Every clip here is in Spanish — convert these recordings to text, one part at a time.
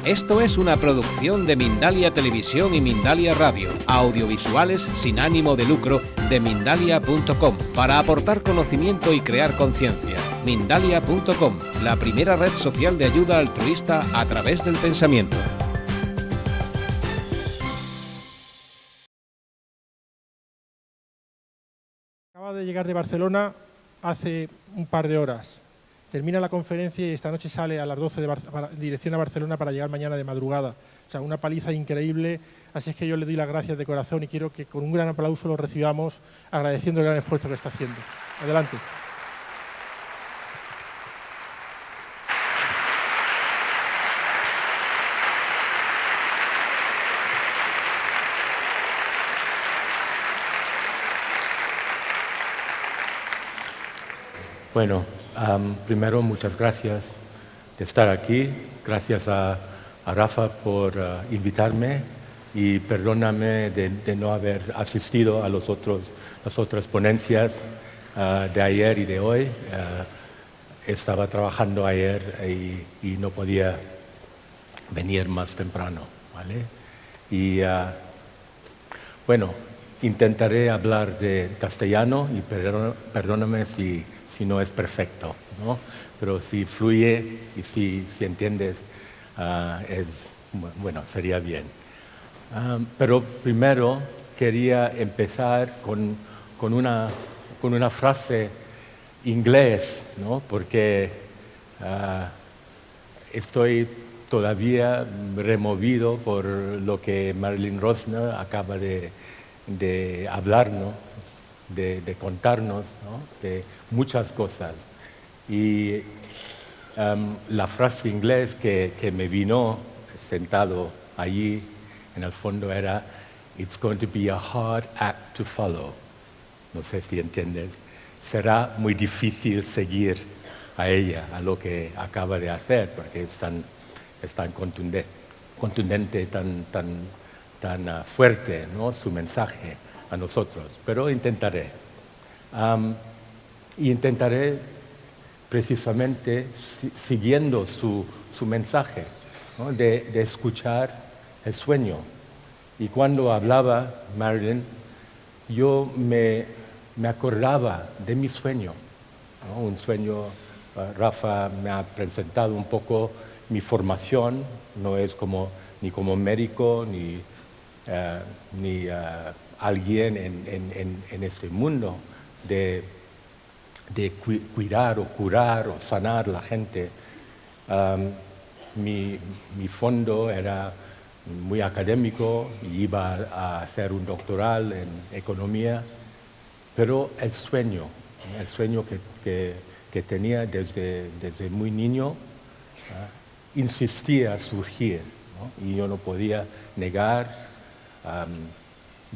Esto es una producción de Mindalia Televisión y Mindalia Radio, audiovisuales sin ánimo de lucro de Mindalia.com, para aportar conocimiento y crear conciencia. Mindalia.com, la primera red social de ayuda altruista a través del pensamiento. Acaba de llegar de Barcelona hace un par de horas. Termina la conferencia y esta noche sale a las 12 dirección a Barcelona para llegar mañana de madrugada. O sea, una paliza increíble. Así es que yo le doy las gracias de corazón y quiero que con un gran aplauso lo recibamos, agradeciendo el gran esfuerzo que está haciendo. Adelante. Bueno, primero muchas gracias de estar aquí. Gracias a Rafa por invitarme y perdóname de no haber asistido a las otras ponencias de ayer y de hoy. Estaba trabajando ayer y no podía venir más temprano, ¿vale? Y bueno, intentaré hablar de castellano y perdóname si no es perfecto, ¿no? Pero si fluye y si entiendes, bueno, sería bien. Pero primero quería empezar con una frase inglés, ¿no? Porque estoy todavía removido por lo que Marilyn Rosner acaba de hablarnos, de contarnos, ¿no? De muchas cosas. Y la frase inglés que me vino sentado allí en el fondo era "It's going to be a hard act to follow". No sé si entiendes. Será muy difícil seguir a ella, a lo que acaba de hacer, porque es tan contundente, tan fuerte, ¿no? Su mensaje a nosotros, pero intentaré. Y intentaré precisamente siguiendo su mensaje, ¿no? de escuchar el sueño. Y cuando hablaba Marilyn, yo me acordaba de mi sueño, ¿no? Un sueño, Rafa me ha presentado un poco mi formación, no es ni como médico, ni alguien en este mundo de cuidar o curar o sanar a la gente. Mi fondo era muy académico y iba a hacer un doctoral en economía, pero el sueño que tenía desde muy niño insistía a surgir, ¿no? Y yo no podía negar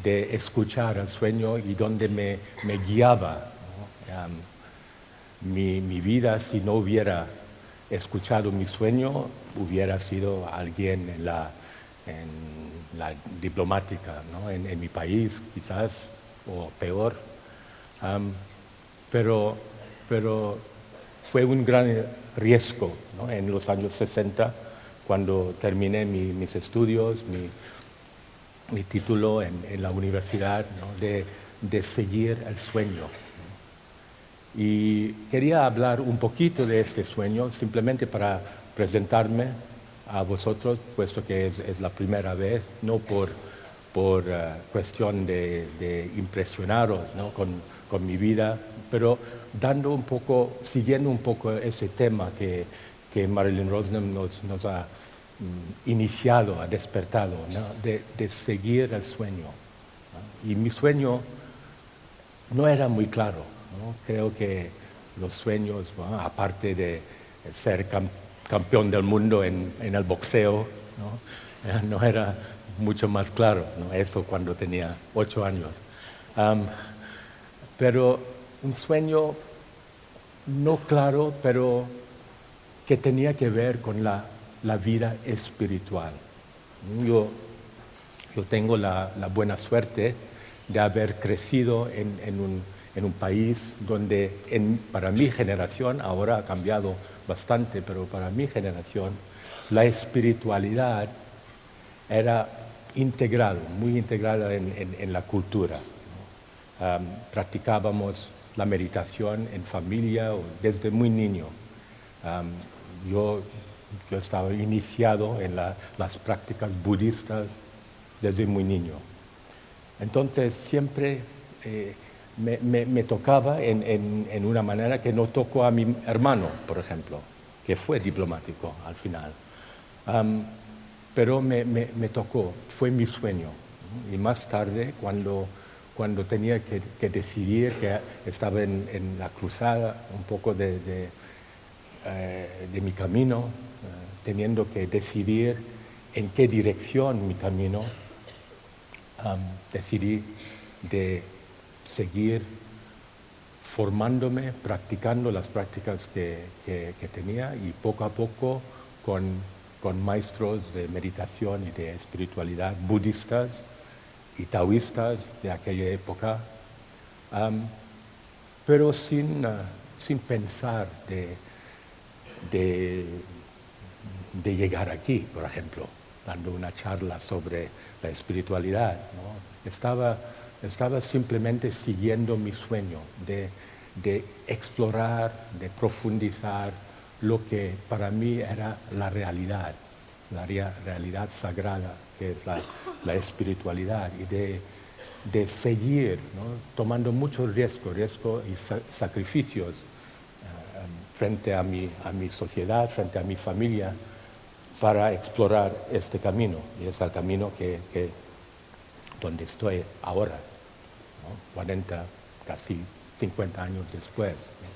de escuchar el sueño y donde me guiaba, ¿no? Mi vida, si no hubiera escuchado mi sueño, hubiera sido alguien en la diplomática, ¿no? En mi país, quizás, o peor. Pero fue un gran riesgo, ¿no? En los años 60, cuando terminé mis estudios, mi título en la universidad, ¿no? de seguir el sueño. Y quería hablar un poquito de este sueño, simplemente para presentarme a vosotros, puesto que es la primera vez, no por cuestión de impresionaros, ¿no? con mi vida, pero siguiendo un poco ese tema que Marilyn Rosner nos ha iniciado, ha despertado, ¿no? de seguir el sueño, ¿no? Y mi sueño no era muy claro, ¿no? Creo que los sueños, bueno, aparte de ser campeón del mundo en el boxeo, ¿no? No era mucho más claro, ¿no? Eso cuando tenía 8 años. Pero un sueño no claro, pero que tenía que ver con la vida espiritual. Yo tengo la buena suerte de haber crecido en un país donde para mi generación, ahora ha cambiado bastante, pero para mi generación la espiritualidad era integral, muy integrada en la cultura, ¿no? Practicábamos la meditación en familia desde muy niño. Yo estaba iniciado en las prácticas budistas desde muy niño. Entonces siempre me tocaba en una manera que no tocó a mi hermano, por ejemplo, que fue diplomático al final. Pero me tocó, fue mi sueño, ¿no? Y más tarde, cuando tenía que decidir, que estaba en la cruzada un poco de mi camino, teniendo que decidir en qué dirección mi camino, decidí de seguir formándome, practicando las prácticas que tenía y poco a poco con maestros de meditación y de espiritualidad budistas y taoístas de aquella época, pero sin pensar de llegar aquí, por ejemplo, dando una charla sobre la espiritualidad, ¿no? Estaba simplemente siguiendo mi sueño de explorar, de profundizar lo que para mí era la realidad sagrada, que es la espiritualidad, y de seguir, ¿no? Tomando mucho riesgo y sacrificios frente a mi sociedad, frente a mi familia, para explorar este camino. Y es el camino donde estoy ahora, ¿no? 40, casi 50 años después, ¿no?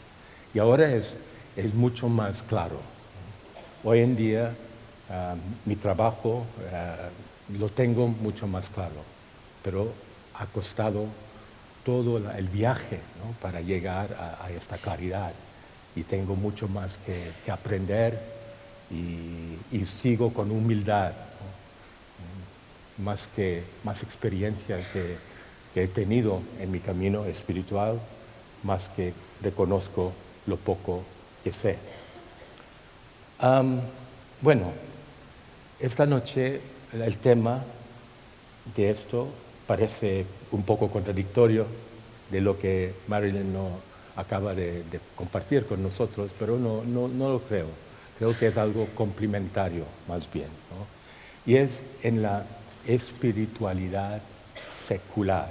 Y ahora es mucho más claro, ¿no? Hoy en día mi trabajo lo tengo mucho más claro, pero ha costado todo el viaje, ¿no? Para llegar a esta claridad. Y tengo mucho más que aprender y sigo con humildad, ¿no? Más experiencia que he tenido en mi camino espiritual, más que reconozco lo poco que sé. Bueno, esta noche el tema de esto parece un poco contradictorio de lo que Marilyn acaba de compartir con nosotros, pero no lo creo. Creo que es algo complementario, más bien, ¿no? Y es en la espiritualidad secular.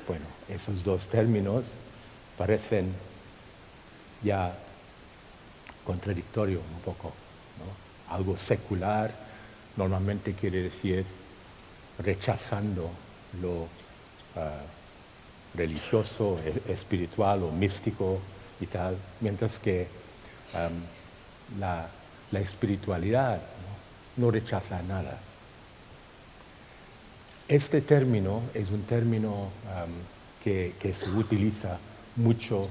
Bueno, esos dos términos parecen ya contradictorios un poco, ¿no? Algo secular normalmente quiere decir rechazando lo religioso, espiritual o místico y tal, mientras que la espiritualidad no rechaza nada. Este término es un término que se utiliza mucho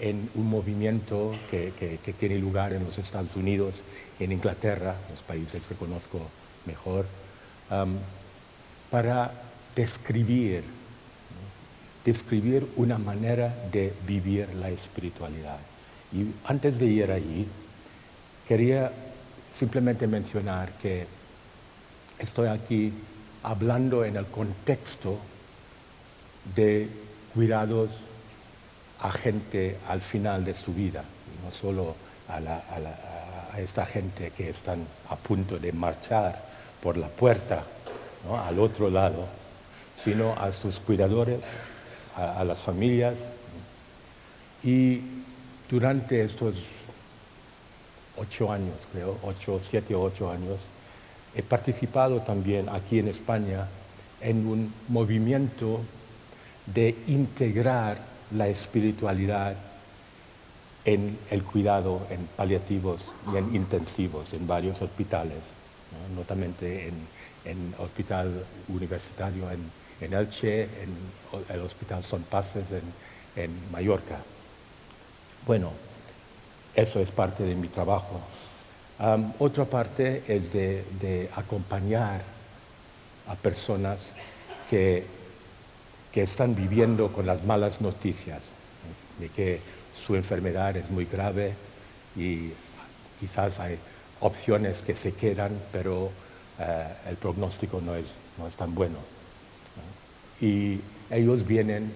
en un movimiento que tiene lugar en los Estados Unidos, en Inglaterra, los países que conozco mejor, para describir una manera de vivir la espiritualidad. Y antes de ir allí, quería simplemente mencionar que estoy aquí hablando en el contexto de cuidados a gente al final de su vida, no solo a esta gente que están a punto de marchar por la puerta, ¿no? Al otro lado, sino a sus cuidadores, a las familias. Y durante estos 8 años, creo, 7 o 8 años, he participado también aquí en España en un movimiento de integrar la espiritualidad en el cuidado en paliativos y en intensivos en varios hospitales, ¿no? Notamente en el Hospital Universitario en Elche, en el Hospital Son Paces en Mallorca. Bueno, eso es parte de mi trabajo. Otra parte es de acompañar a personas que están viviendo con las malas noticias, ¿no? De que su enfermedad es muy grave y quizás hay opciones que se quedan, pero el pronóstico no es tan bueno, ¿no? Y ellos vienen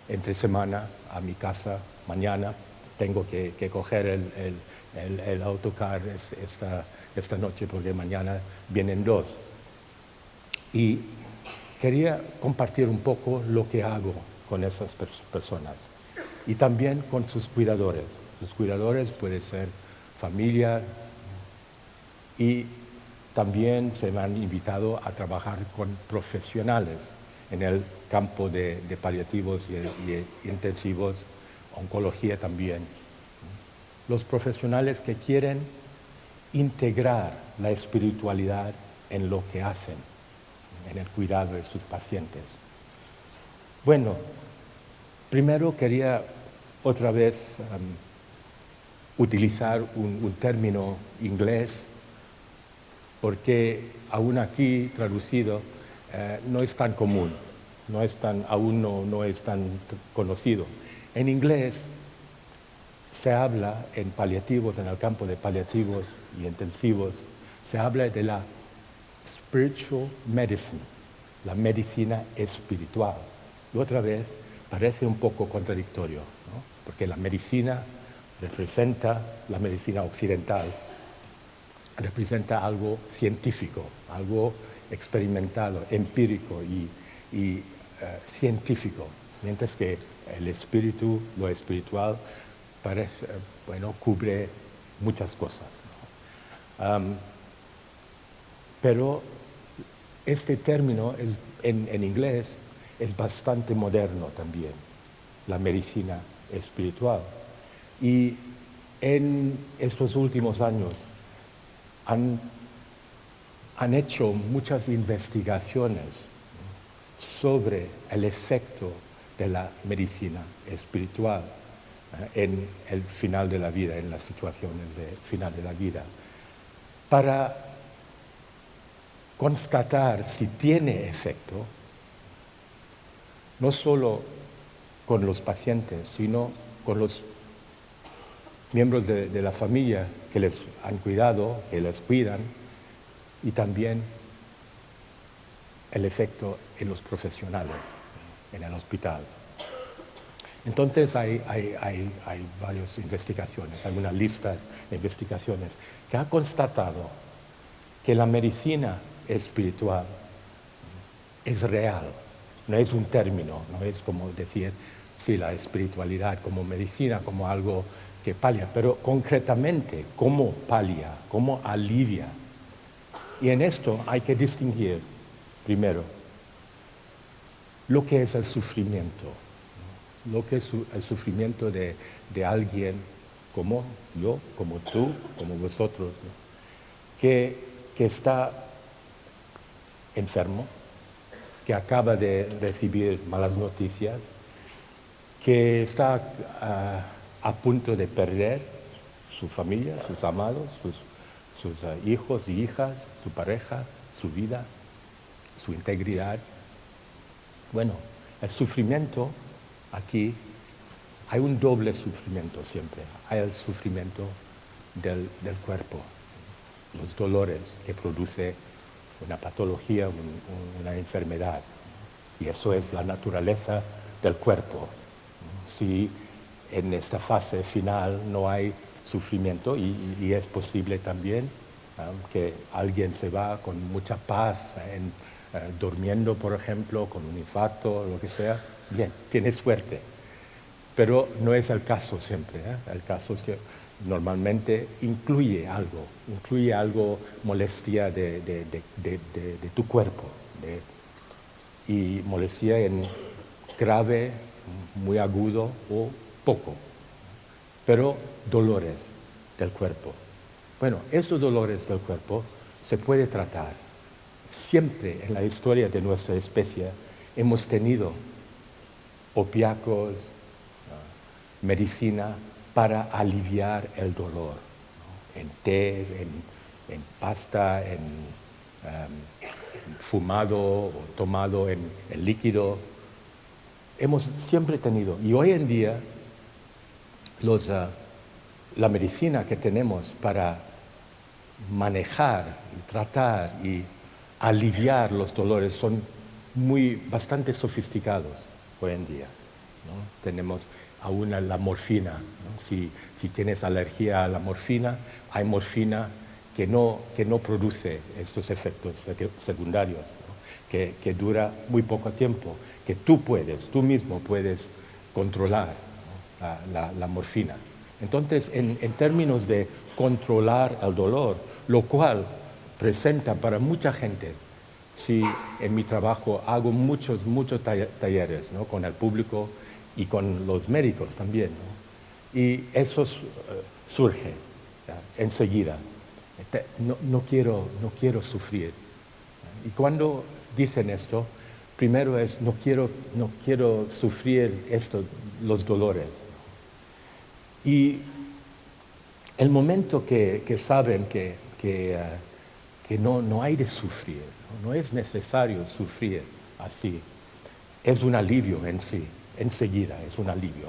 entre semana a mi casa mañana. Tengo que coger el autocar esta noche porque mañana vienen dos. Y quería compartir un poco lo que hago con esas personas y también con sus cuidadores. Sus cuidadores pueden ser familia y también se me han invitado a trabajar con profesionales en el campo de paliativos y intensivos, oncología también. Los profesionales que quieren integrar la espiritualidad en lo que hacen, en el cuidado de sus pacientes. Bueno, primero quería otra vez utilizar un término inglés porque aún aquí traducido no es tan común, aún no es tan conocido. En inglés se habla en paliativos, en el campo de paliativos y intensivos, se habla de la spiritual medicine, la medicina espiritual. Y otra vez parece un poco contradictorio, ¿no? Porque la medicina representa, la medicina occidental, representa algo científico, algo experimentado, empírico y científico, mientras que el espíritu, lo espiritual, parece, cubre muchas cosas, ¿no? Pero este término en inglés es bastante moderno también, la medicina espiritual. Y en estos últimos años han hecho muchas investigaciones sobre el efecto de la medicina espiritual en el final de la vida, en las situaciones de final de la vida, para constatar si tiene efecto, no solo con los pacientes, sino con los miembros de la familia que les han cuidado, que les cuidan, y también el efecto en los profesionales, en el hospital. Entonces hay varias investigaciones, hay una lista de investigaciones que ha constatado que la medicina espiritual es real, no es un término, no es como decir, sí, la espiritualidad como medicina, como algo que palia, pero concretamente, ¿cómo palia? ¿Cómo alivia? Y en esto hay que distinguir, primero, lo que es el sufrimiento, ¿no? Lo que es el sufrimiento de alguien como yo, como tú, como vosotros, ¿no? que está enfermo, que acaba de recibir malas noticias, que está a punto de perder su familia, sus amados, sus hijos y hijas, su pareja, su vida, su integridad. Bueno, el sufrimiento aquí, hay un doble sufrimiento siempre. Hay el sufrimiento del cuerpo, los dolores que produce una patología, una enfermedad. Y eso es la naturaleza del cuerpo. Si en esta fase final no hay sufrimiento, y es posible también que alguien se va con mucha paz, durmiendo, por ejemplo, con un infarto o lo que sea, bien, tiene suerte. Pero no es el caso siempre, ¿eh? El caso es que normalmente incluye algo molestia de tu cuerpo, y molestia en grave, muy agudo o poco, pero dolores del cuerpo. Bueno, esos dolores del cuerpo se puede tratar. Siempre en la historia de nuestra especie hemos tenido opiáceos, medicina para aliviar el dolor, ¿no? En té, en pasta, en fumado o tomado en líquido. Hemos siempre tenido, y hoy en día la medicina que tenemos para manejar, y tratar y aliviar los dolores son bastante sofisticados hoy en día, ¿no? Tenemos aún la morfina, ¿no? Si tienes alergia a la morfina, hay morfina que no produce estos efectos secundarios, ¿no? que dura muy poco tiempo, que tú mismo puedes controlar, ¿no? la morfina. Entonces, en términos de controlar el dolor, lo cual presenta para mucha gente, si en mi trabajo hago muchos talleres, ¿no? Con el público y con los médicos también, ¿no? Y eso surge, ¿ya? Enseguida. No quiero sufrir. Y cuando dicen esto, primero es no quiero sufrir los dolores. Y el momento que saben que no hay de sufrir, no es necesario sufrir así, es un alivio en sí, enseguida es un alivio.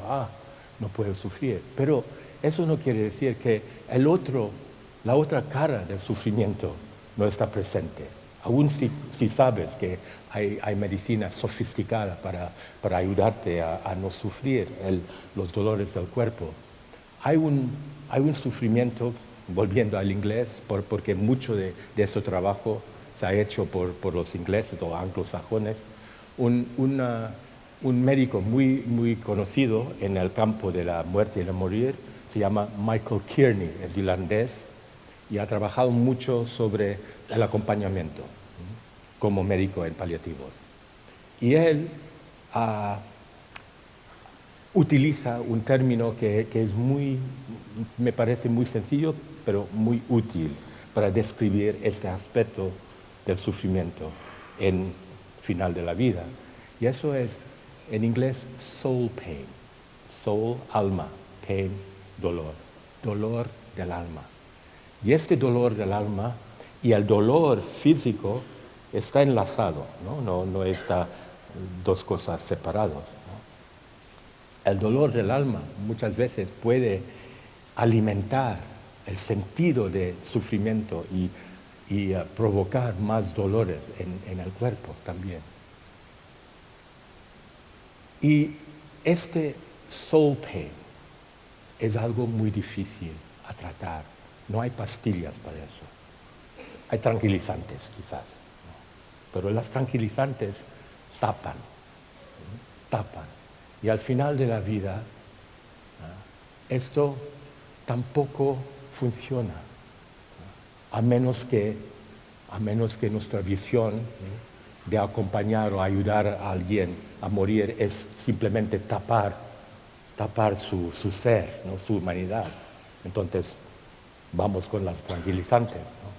No puedo sufrir. Pero eso no quiere decir que la otra cara del sufrimiento no está presente. Aún si sabes que hay medicina sofisticada para ayudarte a no sufrir los dolores del cuerpo, hay un sufrimiento, volviendo al inglés, porque mucho de ese trabajo se ha hecho por los ingleses o anglosajones. Un médico muy conocido en el campo de la muerte y el morir se llama Michael Kearney, es irlandés, y ha trabajado mucho sobre el acompañamiento como médico en paliativos. Y él utiliza un término que me parece muy sencillo, pero muy útil para describir este aspecto del sufrimiento en final de la vida. Y eso es, en inglés, soul pain. Soul, alma, pain, dolor. Dolor del alma. Y este dolor del alma y el dolor físico está enlazado, ¿no? No está dos cosas separadas, ¿no? El dolor del alma muchas veces puede alimentar el sentido de sufrimiento y provocar más dolores en el cuerpo también. Y este soul pain es algo muy difícil a tratar. No hay pastillas para eso. Hay tranquilizantes, quizás, ¿no? Pero las tranquilizantes tapan. Y al final de la vida, ¿no? Esto tampoco funciona, ¿no? A menos que nuestra visión, ¿no? De acompañar o ayudar a alguien a morir es simplemente tapar su ser, ¿no? Su humanidad. Entonces, vamos con las tranquilizantes, ¿no?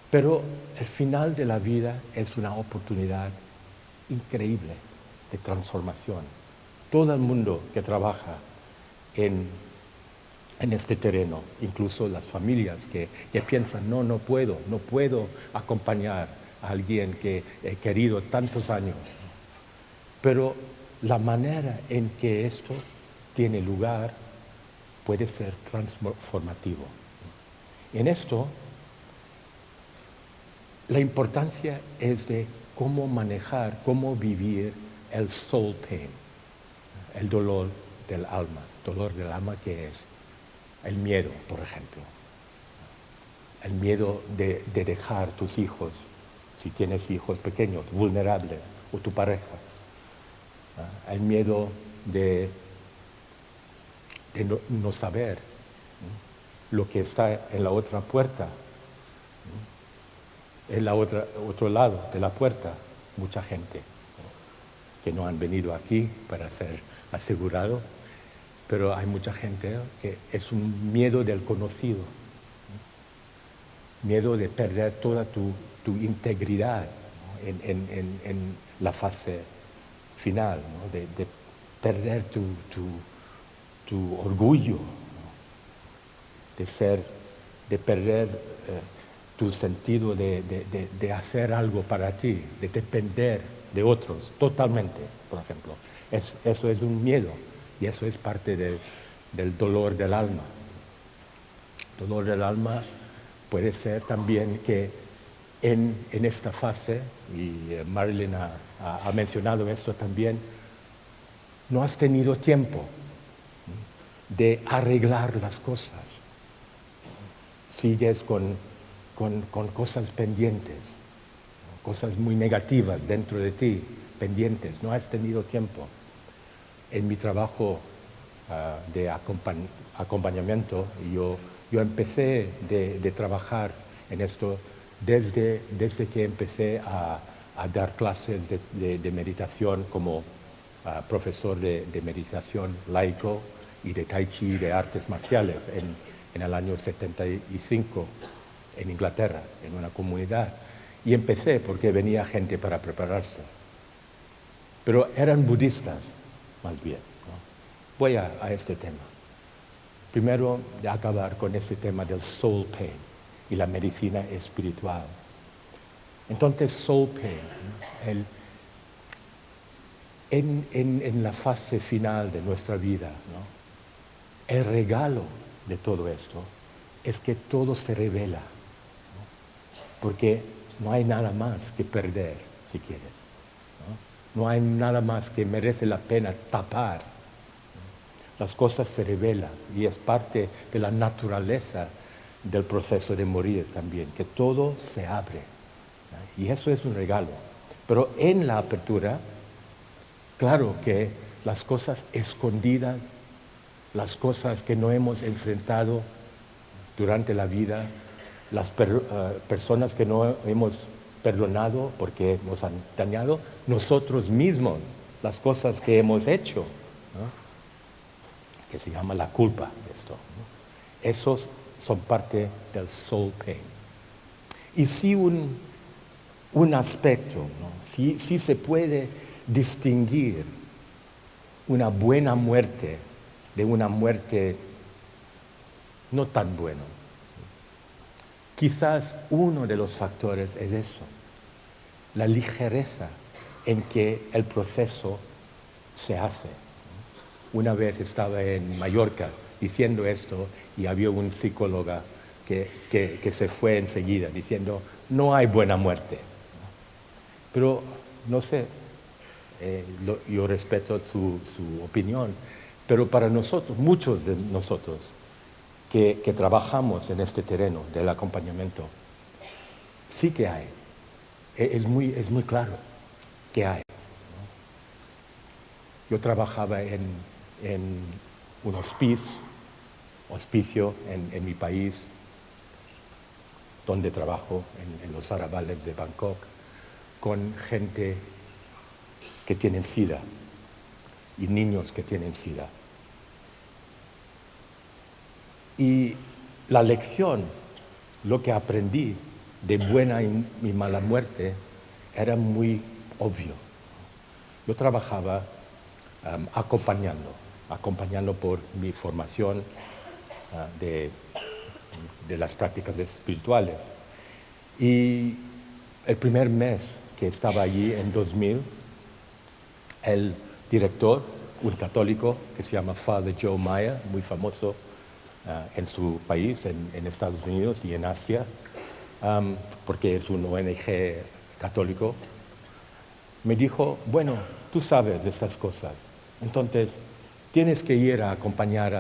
Pero el final de la vida es una oportunidad increíble de transformación. Todo el mundo que trabaja en este terreno, incluso las familias que piensan, no puedo acompañar a alguien que he querido tantos años. Pero la manera en que esto tiene lugar puede ser transformativo. En esto, la importancia es de cómo manejar, cómo vivir el soul pain, el dolor del alma. Dolor del alma que es el miedo, por ejemplo. El miedo de dejar tus hijos, si tienes hijos pequeños, vulnerables, o tu pareja. El miedo de no saber lo que está en la otra puerta, en la otro lado de la puerta. Mucha gente que no han venido aquí para ser asegurado, pero hay mucha gente que es un miedo del conocido, miedo de perder toda tu integridad, ¿no? en la fase final, ¿no? de perder tu orgullo, ¿no? de perder tu sentido de hacer algo para ti, de depender de otros totalmente, por ejemplo. Eso es un miedo y eso es parte del dolor del alma. El dolor del alma Puede ser también que en esta fase, y Marilyn ha mencionado esto también, no has tenido tiempo de arreglar las cosas. Sigues con cosas pendientes, cosas muy negativas dentro de ti, pendientes. No has tenido tiempo. En mi trabajo de acompañamiento, yo empecé de trabajar en esto desde que empecé a dar clases de meditación como profesor de meditación laico y de tai chi, de artes marciales, en el año 75 en Inglaterra, en una comunidad. Y empecé porque venía gente para prepararse. Pero eran budistas, más bien, ¿no? Voy a este tema. Primero, de acabar con ese tema del soul pain y la medicina espiritual. Entonces, soul pain, en la fase final de nuestra vida, ¿no? El regalo de todo esto es que todo se revela, ¿no? Porque no hay nada más que perder, si quieres, ¿no? No hay nada más que merece la pena tapar. Las cosas se revelan y es parte de la naturaleza del proceso de morir también, que todo se abre, ¿no? Y eso es un regalo. Pero en la apertura, claro que las cosas escondidas, las cosas que no hemos enfrentado durante la vida, las personas que no hemos perdonado porque nos han dañado, nosotros mismos, las cosas que hemos hecho, ¿no? Que se llama la culpa, esto, ¿no? Esos son parte del soul pain. Y sí un aspecto, ¿no? Sí se puede distinguir una buena muerte de una muerte no tan buena. Quizás uno de los factores es eso, la ligereza en que el proceso se hace. Una vez estaba en Mallorca diciendo esto y había un psicólogo que se fue enseguida diciendo, no hay buena muerte. Pero, no sé, yo respeto su opinión, pero para nosotros, muchos de nosotros que trabajamos en este terreno del acompañamiento, sí que hay. Es muy claro que hay, ¿no? Yo trabajaba en un hospicio en mi país, donde trabajo, en los arrabales de Bangkok, con gente que tienen SIDA y niños que tienen SIDA. Y la lección, lo que aprendí de buena y mala muerte, era muy obvio. Yo trabajaba acompañando por mi formación de las prácticas espirituales. Y el primer mes que estaba allí, en 2000, el director, un católico que se llama Father Joe Maya, muy famoso en su país, en Estados Unidos y en Asia, porque es un ONG católico, me dijo, bueno, tú sabes de estas cosas, entonces tienes que ir a acompañar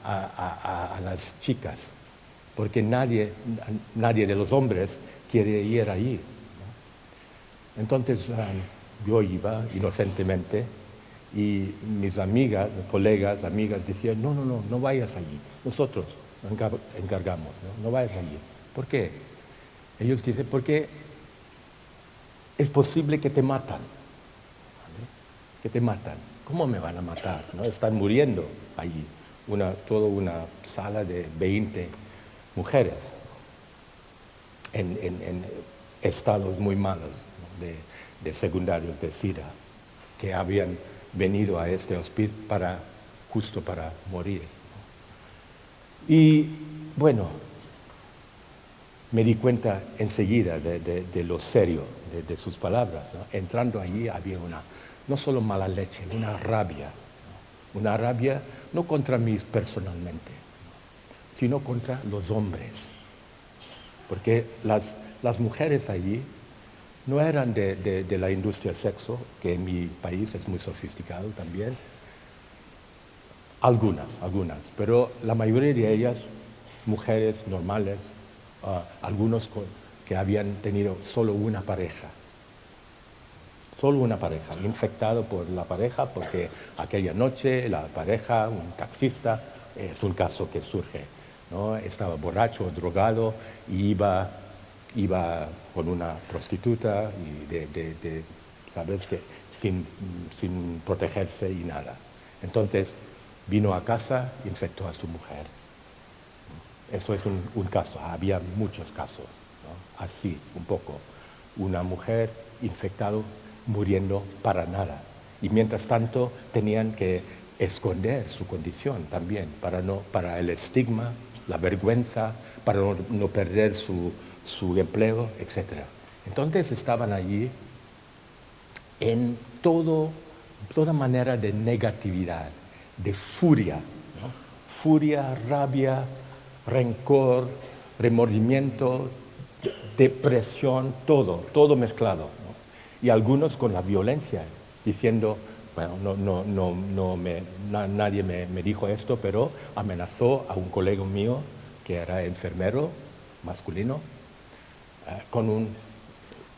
a las chicas, porque nadie de los hombres quiere ir allí, ¿no? Entonces yo iba inocentemente y mis colegas, amigas decían, no vayas allí, nosotros nos encargamos, no vayas allí. ¿Por qué? Ellos dicen, porque es posible que te matan, ¿vale? Que te matan. ¿Cómo me van a matar? ¿No? Están muriendo allí, toda una sala de 20 mujeres en estados muy malos, ¿no? de secundarios de SIDA, que habían venido a este hospital justo para morir, ¿no? Y bueno, me di cuenta enseguida de lo serio de sus palabras, ¿no? Entrando allí había no solo mala leche, una rabia, ¿no? Una rabia no contra mí personalmente, sino contra los hombres. porque las mujeres allí no eran de la industria sexo, que en mi país es muy sofisticado también. Algunas, pero la mayoría de ellas, mujeres normales, algunos que habían tenido solo una pareja, infectado por la pareja, porque aquella noche la pareja, un taxista, es un caso que surge, ¿no? Estaba borracho o drogado y iba con una prostituta y sabes que sin protegerse y nada. Entonces vino a casa, infectó a su mujer. Eso es un caso, había muchos casos, ¿no? Así, un poco. Una mujer infectada, muriendo para nada. Y mientras tanto tenían que esconder su condición también, para el estigma, la vergüenza, para no perder su empleo, etc. Entonces estaban allí en toda manera de negatividad, de furia, ¿no? Furia, rabia, rencor, remordimiento, depresión, todo mezclado, ¿no? Y algunos con la violencia, diciendo, bueno, nadie me dijo esto, pero amenazó a un colega mío que era enfermero masculino,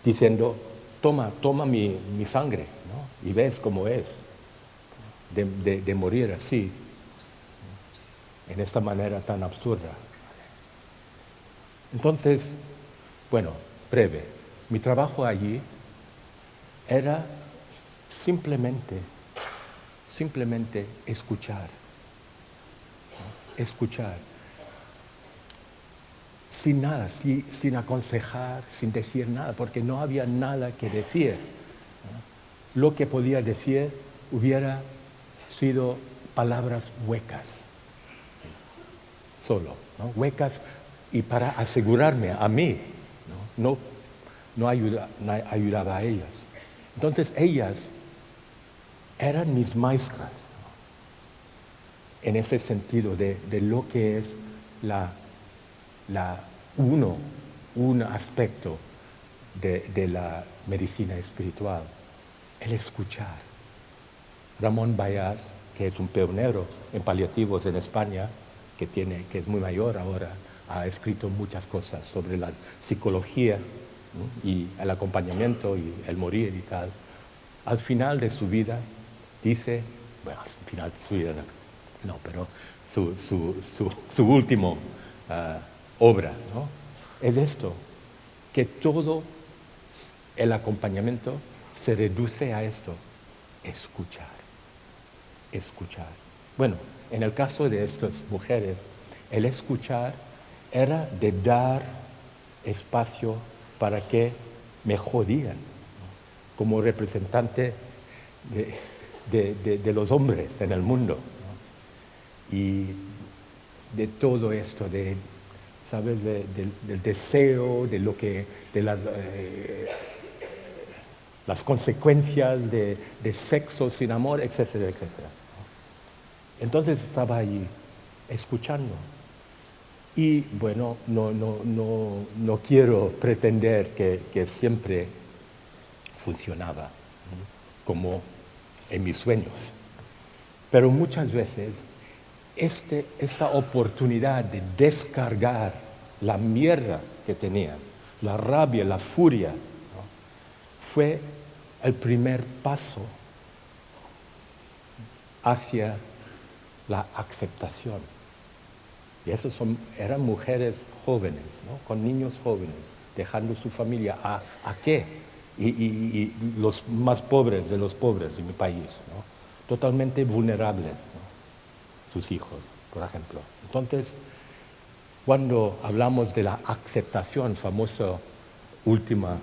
diciendo, toma mi sangre, ¿no? Y ves cómo es de morir así, en esta manera tan absurda. Entonces, bueno, breve, mi trabajo allí era simplemente escuchar, ¿no? Escuchar, sin nada, sin aconsejar, sin decir nada, porque no había nada que decir, ¿no? Lo que podía decir hubiera sido palabras huecas, solo, ¿no? Huecas, y para asegurarme a mí, no ayudaba a ellas. Entonces ellas eran mis maestras, ¿no? En ese sentido de lo que es un aspecto de la medicina espiritual, el escuchar. Ramón Bayas, que es un pionero en paliativos en España, que es muy mayor ahora, ha escrito muchas cosas sobre la psicología, ¿no? Y el acompañamiento y el morir y tal. Al final de su vida dice, bueno, al final de su vida no, pero su último obra, ¿no? Es esto, que todo el acompañamiento se reduce a esto, escuchar. Bueno, en el caso de estas mujeres, el escuchar era de dar espacio para que me jodían, ¿no? Como representante de los hombres en el mundo, ¿no? Y de todo esto, ¿sabes? Del deseo, de las consecuencias de sexo sin amor, etcétera, etcétera. Entonces estaba allí, escuchando. Y bueno, no quiero pretender que siempre funcionaba, ¿no? Como en mis sueños. Pero muchas veces esta oportunidad de descargar la mierda que tenía, la rabia, la furia, ¿no? Fue el primer paso hacia la aceptación. Y eran mujeres jóvenes, ¿no? Con niños jóvenes, dejando su familia. ¿A qué? Y los más pobres de los pobres de mi país, ¿no? Totalmente vulnerables, ¿no? Sus hijos, por ejemplo. Entonces, cuando hablamos de la aceptación, famosa última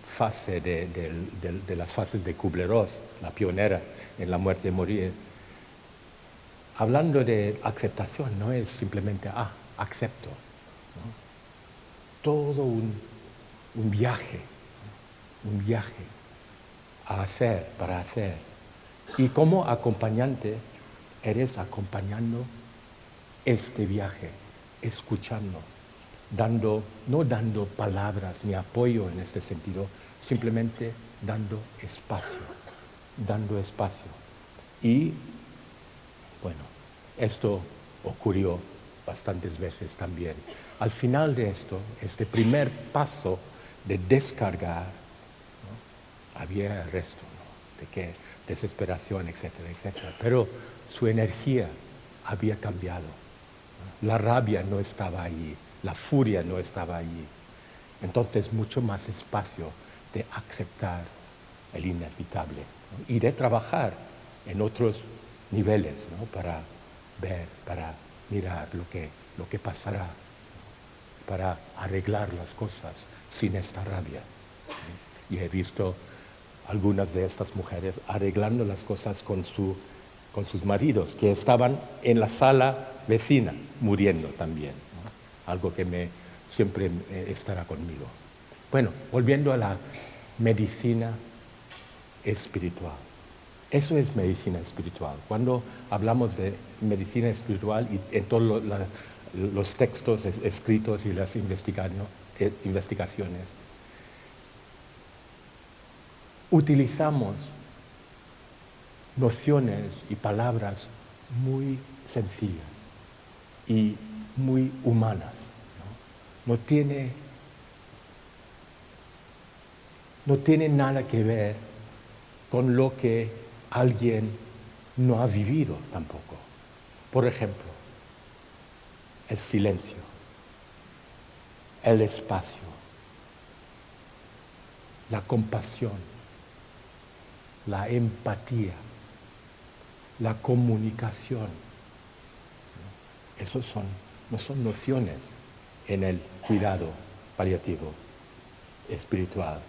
fase de las fases de Kubler-Ross, la pionera en la muerte y morir, hablando de aceptación, no es simplemente, acepto, ¿no? Todo un viaje a hacer, para hacer. Y como acompañante, eres acompañando este viaje, escuchando, no dando palabras ni apoyo en este sentido, simplemente dando espacio. Y bueno, esto ocurrió bastantes veces también. Al final de esto, este primer paso de descargar, ¿no? Había el resto, ¿no? De que desesperación, etcétera, etcétera. Pero su energía había cambiado, ¿no? La rabia no estaba allí, la furia no estaba allí. Entonces, mucho más espacio de aceptar el inevitable, ¿no? Y de trabajar en otros niveles, ¿no? Para ver, para mirar lo que pasará, ¿no? Para arreglar las cosas sin esta rabia, ¿no? Y he visto algunas de estas mujeres arreglando las cosas con sus maridos, que estaban en la sala vecina, muriendo también, ¿no? Algo que siempre estará conmigo. Bueno, volviendo a la medicina espiritual. Eso es medicina espiritual. Cuando hablamos de medicina espiritual y en todos los textos escritos y las investigaciones, utilizamos nociones y palabras muy sencillas y muy humanas, ¿no? No tiene nada que ver con lo que alguien no ha vivido tampoco. Por ejemplo, el silencio, el espacio, la compasión, la empatía, la comunicación. Esos no son nociones en el cuidado paliativo espiritual.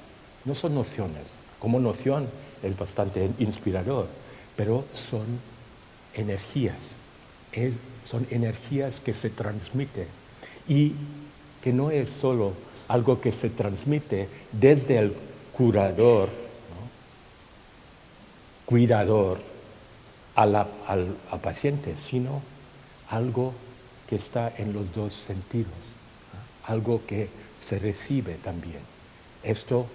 No son nociones. Como noción es bastante inspirador, pero son energías. Son energías que se transmiten y que no es solo algo que se transmite desde el curador, ¿no? Cuidador al paciente, sino algo que está en los dos sentidos, ¿no? Algo que se recibe también. Esto,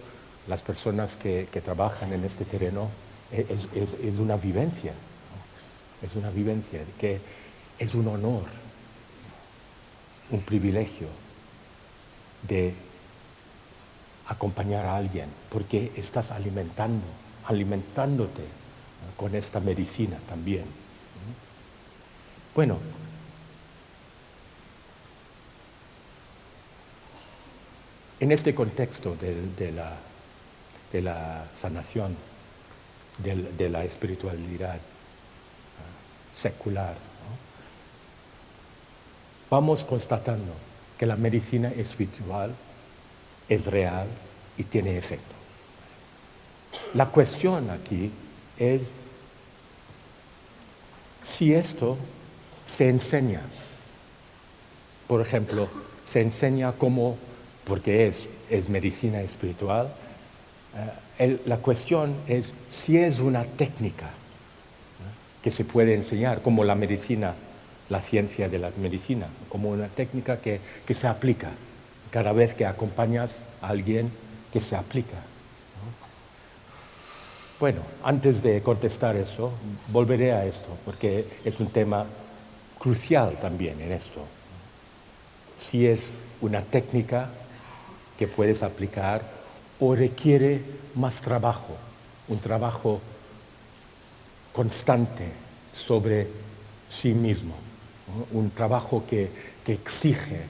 las personas que trabajan en este terreno, es una vivencia, ¿no? Es una vivencia que es un honor, un privilegio de acompañar a alguien, porque estás alimentándote, ¿no? Con esta medicina también. Bueno, en este contexto de la sanación, de la espiritualidad secular, ¿no? Vamos constatando que la medicina espiritual es real y tiene efecto. La cuestión aquí es si esto se enseña. Por ejemplo, se enseña cómo, porque es medicina espiritual, la cuestión es si es una técnica, ¿no? Que se puede enseñar, como la medicina, la ciencia de la medicina, como una técnica que se aplica cada vez que acompañas a alguien, que se aplica, ¿no? Bueno, antes de contestar eso, volveré a esto, porque es un tema crucial también en esto. Si es una técnica que puedes aplicar o requiere más trabajo, un trabajo constante sobre sí mismo, ¿no? Un trabajo que exige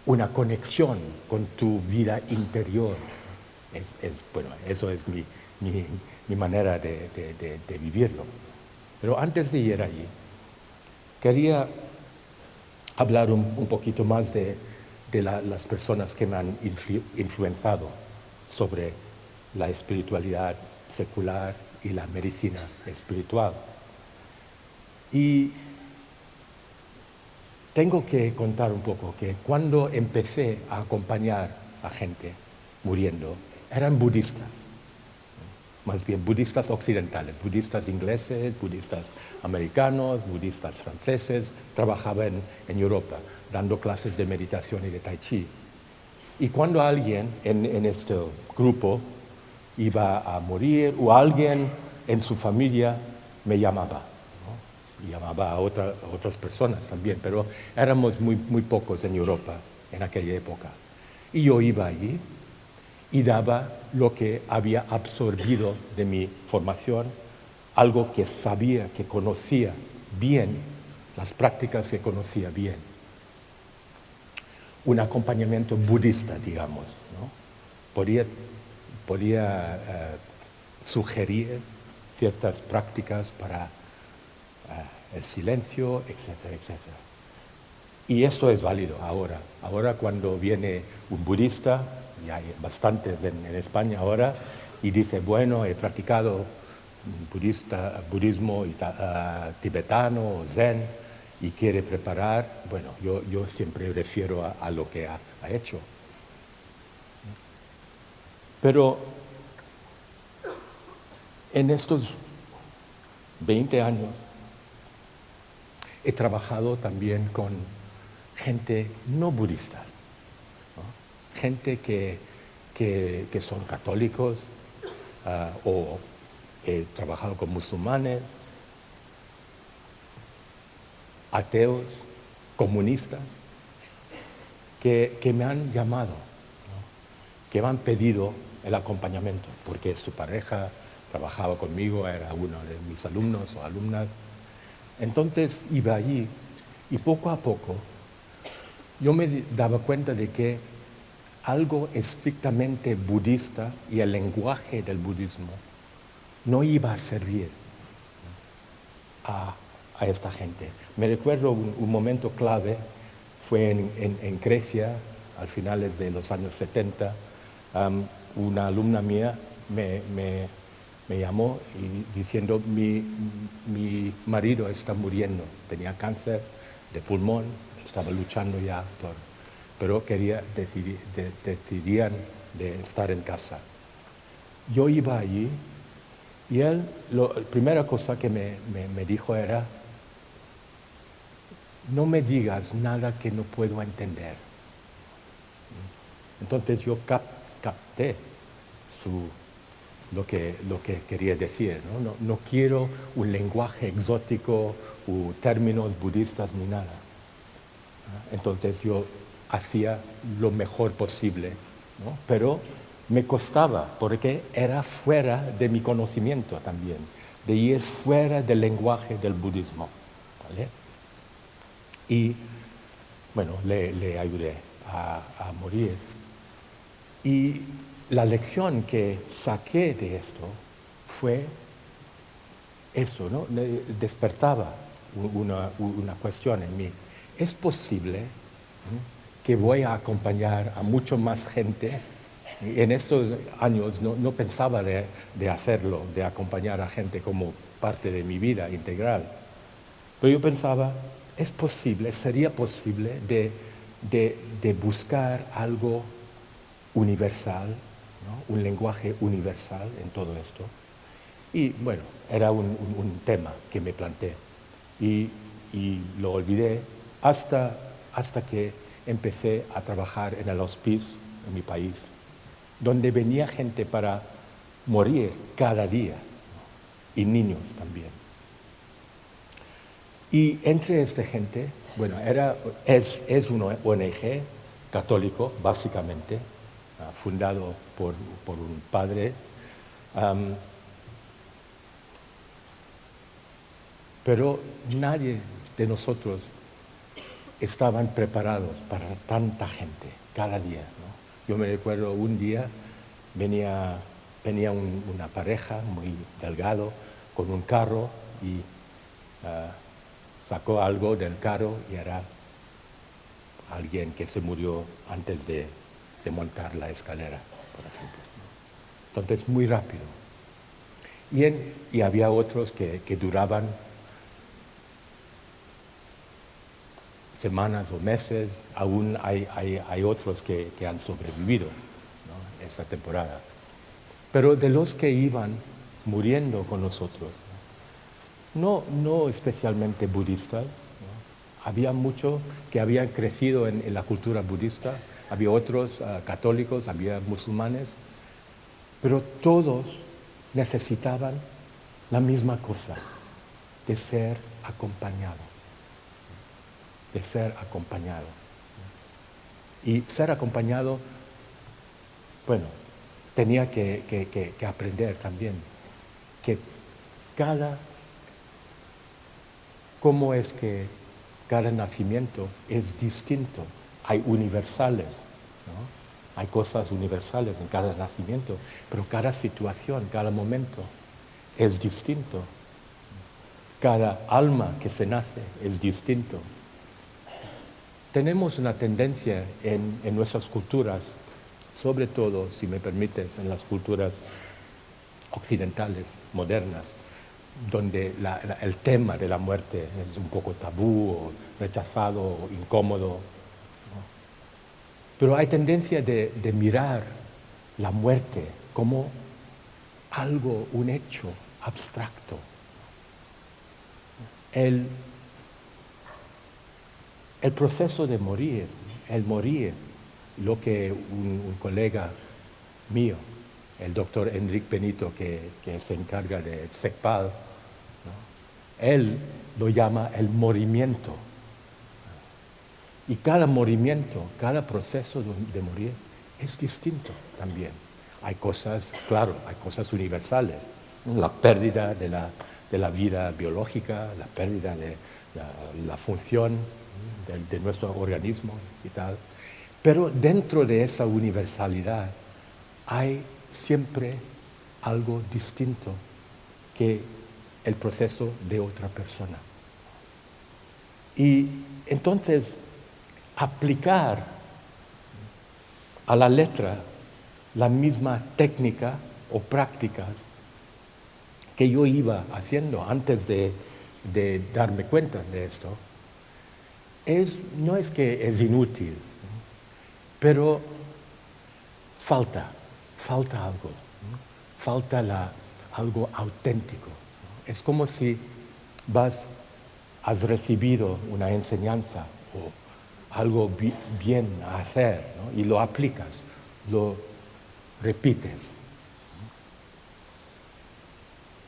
una conexión con tu vida interior. Bueno, eso es mi manera de vivirlo. Pero antes de ir allí, quería hablar un poquito más de las personas que me han influenciado sobre la espiritualidad secular y la medicina espiritual. Y tengo que contar un poco que cuando empecé a acompañar a gente muriendo, eran budistas. más bien budistas occidentales, budistas ingleses, budistas americanos, budistas franceses. Trabajaba en Europa dando clases de meditación y de tai chi. Y cuando alguien en este grupo iba a morir o alguien en su familia me llamaba, ¿no? Y llamaba a otras personas también, pero éramos muy pocos en Europa en aquella época. Y yo iba allí y daba lo que había absorbido de mi formación, algo que sabía, que conocía bien, las prácticas que conocía bien. Un acompañamiento budista, digamos, ¿no? Podía sugerir ciertas prácticas para el silencio, etcétera, etcétera. Y esto es válido ahora. Ahora cuando viene un budista, y hay bastantes en España ahora, y dice, bueno, he practicado budismo tibetano o zen, y quiere preparar, bueno, yo siempre refiero a lo que ha hecho. Pero en estos 20 años he trabajado también con gente no budista, ¿no? Gente que son católicos, o he trabajado con musulmanes, ateos, comunistas, que me han llamado, ¿no? Que me han pedido el acompañamiento, porque su pareja trabajaba conmigo, era uno de mis alumnos o alumnas. Entonces iba allí y poco a poco yo me daba cuenta de que algo estrictamente budista y el lenguaje del budismo no iba a servir a esta gente. Me recuerdo un momento clave, fue en Grecia, a finales de los años 70, una alumna mía me llamó diciendo, mi marido está muriendo, tenía cáncer de pulmón, estaba luchando ya, pero decidían de estar en casa. Yo iba allí y la primera cosa que me dijo era, no me digas nada que no puedo entender. Entonces yo capté lo que quería decir, ¿no? No quiero un lenguaje exótico o términos budistas ni nada. Entonces yo hacía lo mejor posible, ¿no? Pero me costaba porque era fuera de mi conocimiento también, de ir fuera del lenguaje del budismo, ¿vale? Y bueno, le ayudé a morir. Y la lección que saqué de esto fue eso, ¿no? Despertaba una cuestión en mí. ¿Es posible, ¿no?, que voy a acompañar a mucho más gente? En estos años no pensaba de hacerlo, de acompañar a gente como parte de mi vida integral. Pero yo pensaba, es posible, sería posible de buscar algo universal, ¿no?, un lenguaje universal en todo esto. Y bueno, era un tema que me planteé y lo olvidé hasta que empecé a trabajar en el hospice en mi país, donde venía gente para morir cada día, ¿no?, y niños también. Y entre esta gente, bueno, es una ONG católico, básicamente, fundado por un padre, pero nadie de nosotros estaban preparados para tanta gente cada día, ¿no? Yo me recuerdo un día venía una pareja muy delgado con un carro y sacó algo del carro y era alguien que se murió antes de montar la escalera, por ejemplo, ¿no? Entonces, muy rápido. Y había otros que duraban semanas o meses, aún hay otros que han sobrevivido, ¿no?, esta temporada. Pero de los que iban muriendo con nosotros. No especialmente budistas, ¿no? Había muchos que habían crecido en la cultura budista, había otros católicos, había musulmanes, pero todos necesitaban la misma cosa, de ser acompañado, de ser acompañado. Y ser acompañado, bueno, tenía que aprender también que cómo es que cada nacimiento es distinto. Hay universales, ¿no? Hay cosas universales en cada nacimiento, pero cada situación, cada momento es distinto. Cada alma que se nace es distinto. Tenemos una tendencia en nuestras culturas, sobre todo, si me permites, en las culturas occidentales, modernas, donde el tema de la muerte es un poco tabú, o rechazado, o incómodo, ¿no? Pero hay tendencia de mirar la muerte como algo, un hecho abstracto. El proceso de morir, el morir, lo que un colega mío, el doctor Enrique Benito, que se encarga de CECPAL, ¿no? Él lo llama el morimiento. Y cada morimiento, cada proceso de morir es distinto también. Hay cosas, claro, hay cosas universales, ¿no? La pérdida de la vida biológica, la pérdida de la función de nuestro organismo y tal. Pero dentro de esa universalidad hay siempre algo distinto que el proceso de otra persona. Y entonces aplicar a la letra la misma técnica o prácticas que yo iba haciendo antes de darme cuenta de esto, no es que es inútil, ¿no? Pero falta algo, ¿no? Falta algo auténtico, ¿no? Es como si has recibido una enseñanza o algo bien a hacer, ¿no? Y lo aplicas, lo repites, ¿no?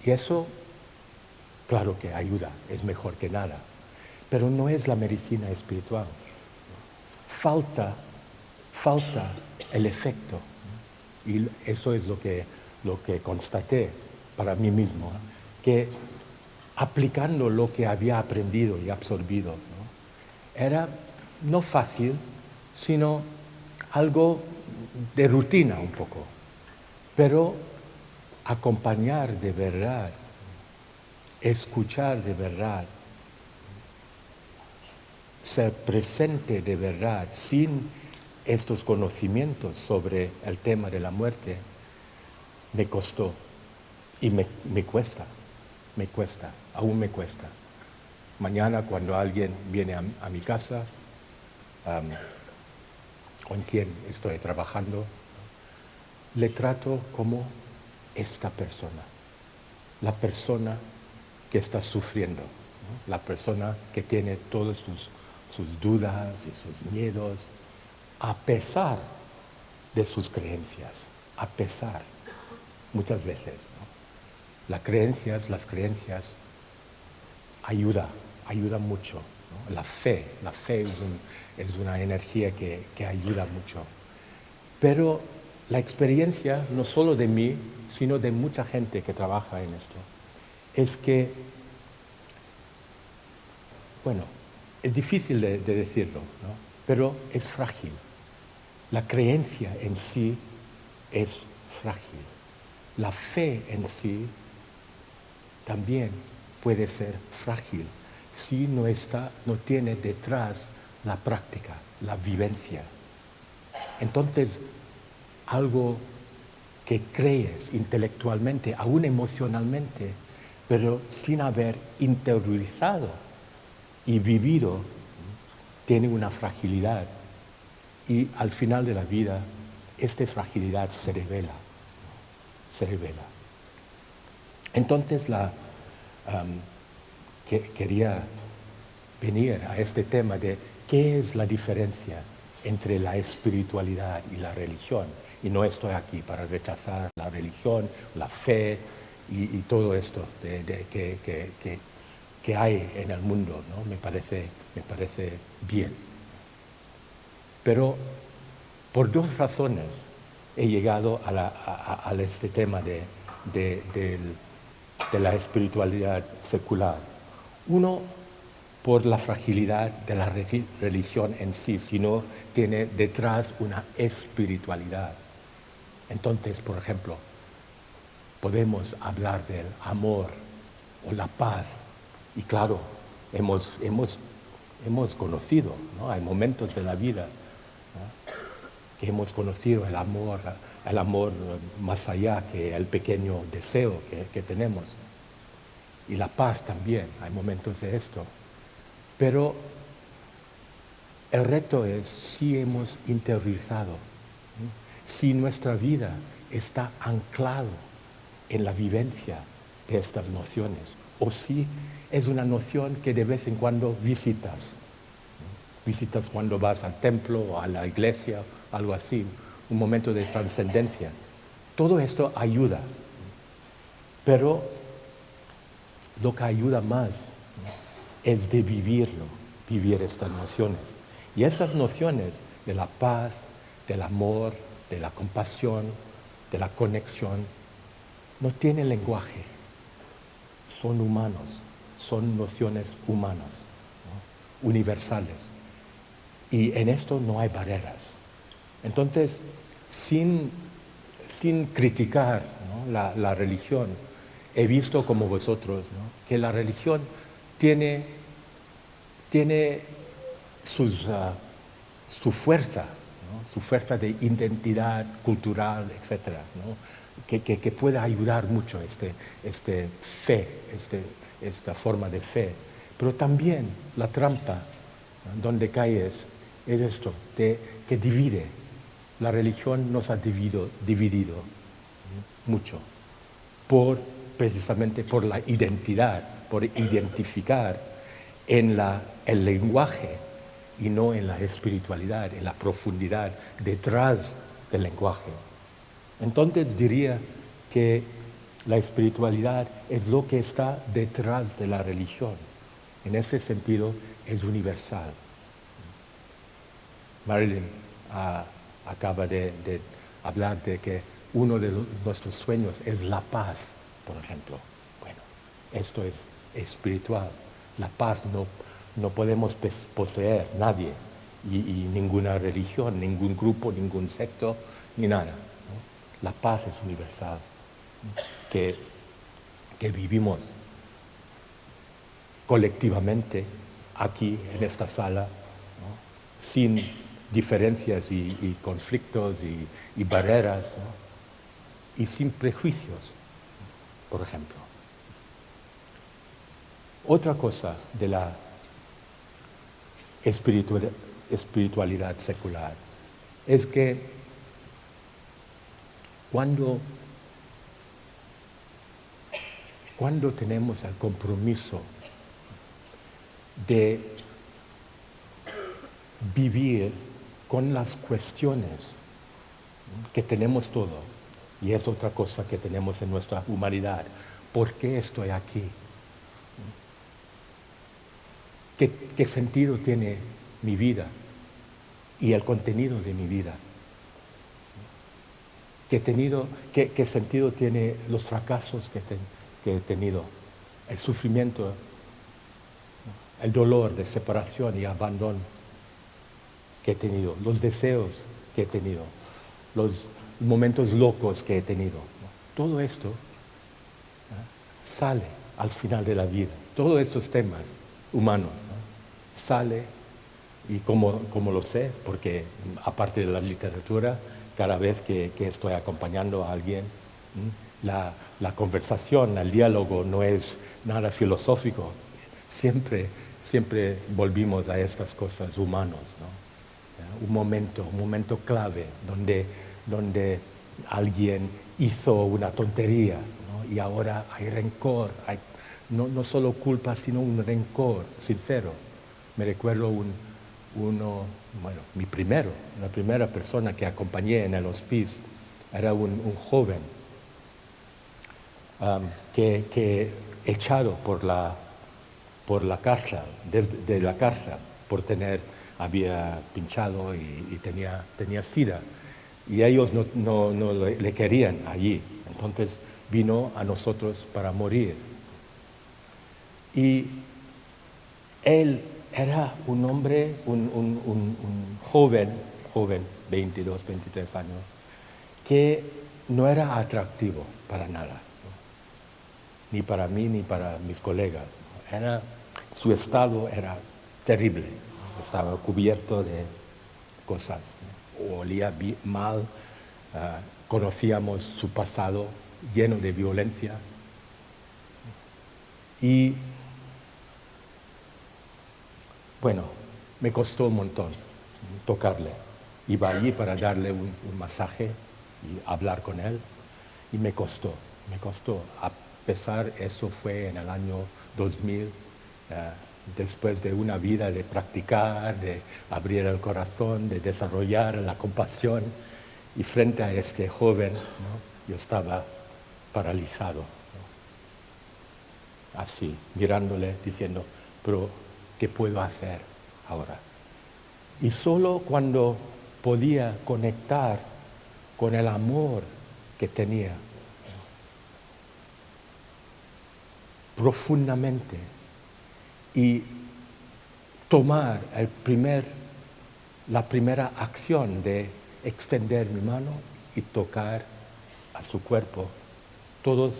Y eso, claro que ayuda, es mejor que nada, pero no es la medicina espiritual. Falta el efecto, ¿no? Y eso es lo que constaté para mí mismo, ¿no? Que aplicando lo que había aprendido y absorbido, ¿no? Era no fácil, sino algo de rutina un poco, pero acompañar de verdad, escuchar de verdad, ser presente de verdad, sin estos conocimientos sobre el tema de la muerte, me costó y me cuesta, aún me cuesta. Mañana cuando alguien viene a mi casa, con quien estoy trabajando, le trato como esta persona, la persona que está sufriendo, ¿no? La persona que tiene todas sus dudas y sus miedos, a pesar de sus creencias, a pesar, muchas veces, ¿no? Las creencias ayuda mucho, ¿no? La fe es una energía que ayuda mucho. Pero la experiencia, no solo de mí, sino de mucha gente que trabaja en esto, es que, bueno, es difícil de decirlo, ¿no? Pero es frágil. La creencia en sí es frágil. La fe en sí también puede ser frágil si no tiene detrás la práctica, la vivencia. Entonces, algo que crees intelectualmente, aún emocionalmente, pero sin haber interiorizado y vivido, tiene una fragilidad. Y al final de la vida, esta fragilidad se revela. Entonces quería venir a este tema de qué es la diferencia entre la espiritualidad y la religión. Y no estoy aquí para rechazar la religión, la fe y todo esto que hay en el mundo, ¿no? Me parece bien. Pero por dos razones he llegado a este tema de la espiritualidad secular. Uno, por la fragilidad de la religión en sí, si no tiene detrás una espiritualidad. Entonces, por ejemplo, podemos hablar del amor o la paz. Y claro, hemos conocido, ¿no? Hay momentos de la vida, ¿no?, que hemos conocido el amor más allá que el pequeño deseo que tenemos. Y la paz también, hay momentos de esto. Pero el reto es si hemos interiorizado, ¿no?, si nuestra vida está anclado en la vivencia de estas nociones, o si es una noción que de vez en cuando visitas, ¿no? Visitas cuando vas al templo o a la iglesia, algo así, un momento de trascendencia. Todo esto ayuda, pero lo que ayuda más, ¿no?, es de vivirlo, vivir estas nociones. Y esas nociones de la paz, del amor, de la compasión, de la conexión, no tienen lenguaje, son humanos, son nociones humanas, ¿no?, universales. Y en esto no hay barreras. Entonces, sin criticar, ¿no?, la religión, he visto como vosotros, ¿no?, que la religión tiene su fuerza, ¿no?, su fuerza de identidad cultural, etc., ¿no?, que puede ayudar mucho esta forma de fe. Pero también la trampa, ¿no?, donde caes es esto, que divide. La religión nos ha dividido, ¿no?, mucho, precisamente por la identidad, por identificar en el lenguaje y no en la espiritualidad, en la profundidad detrás del lenguaje. Entonces diría que la espiritualidad es lo que está detrás de la religión. En ese sentido es universal. Marilyn acaba de hablar de que uno de nuestros sueños es la paz, por ejemplo. Bueno, esto es espiritual. La paz no podemos poseer nadie, y ninguna religión, ningún grupo, ningún secto, ni nada, ¿no? La paz es universal, ¿no?, que vivimos colectivamente aquí en esta sala, ¿no?, sin diferencias y conflictos y barreras, ¿no?, y sin prejuicios, por ejemplo. Otra cosa de la espiritualidad secular es que cuando tenemos el compromiso de vivir con las cuestiones que tenemos todo, y es otra cosa que tenemos en nuestra humanidad, ¿por qué estoy aquí? ¿Qué sentido tiene mi vida y el contenido de mi vida? ¿Qué sentido tiene los fracasos que he tenido? El sufrimiento, el dolor de separación y abandono que he tenido, los deseos que he tenido, los momentos locos que he tenido. Todo esto sale al final de la vida. Todos estos temas humanos, ¿no?, sale, y como lo sé, porque aparte de la literatura, cada vez que estoy acompañando a alguien, la conversación, el diálogo no es nada filosófico. Siempre volvimos a estas cosas humanas, ¿no? Un momento clave donde alguien hizo una tontería, ¿no?, ¿no? Y ahora hay rencor, hay no solo culpa, sino un rencor sincero. Me recuerdo la primera persona que acompañé en el hospicio era un joven que echado por la cárcel, desde la cárcel, había pinchado y tenía SIDA. Y ellos no le querían allí. Entonces vino a nosotros para morir. Y él era un hombre, un joven, 22, 23 años, que no era atractivo para nada, ¿no? Ni para mí ni para mis colegas. Su estado era terrible, estaba cubierto de cosas, ¿no? Olía mal, conocíamos su pasado lleno de violencia. Y bueno, me costó un montón tocarle. Iba allí para darle un masaje y hablar con él, y me costó. A pesar, eso fue en el año 2000, después de una vida de practicar, de abrir el corazón, de desarrollar la compasión, y frente a este joven, ¿no? Yo estaba paralizado, ¿no? Así, mirándole, diciendo, pero ¿qué puedo hacer ahora? Y solo cuando podía conectar con el amor que tenía, ¿no? Profundamente, y tomar la primera acción de extender mi mano y tocar a su cuerpo, todo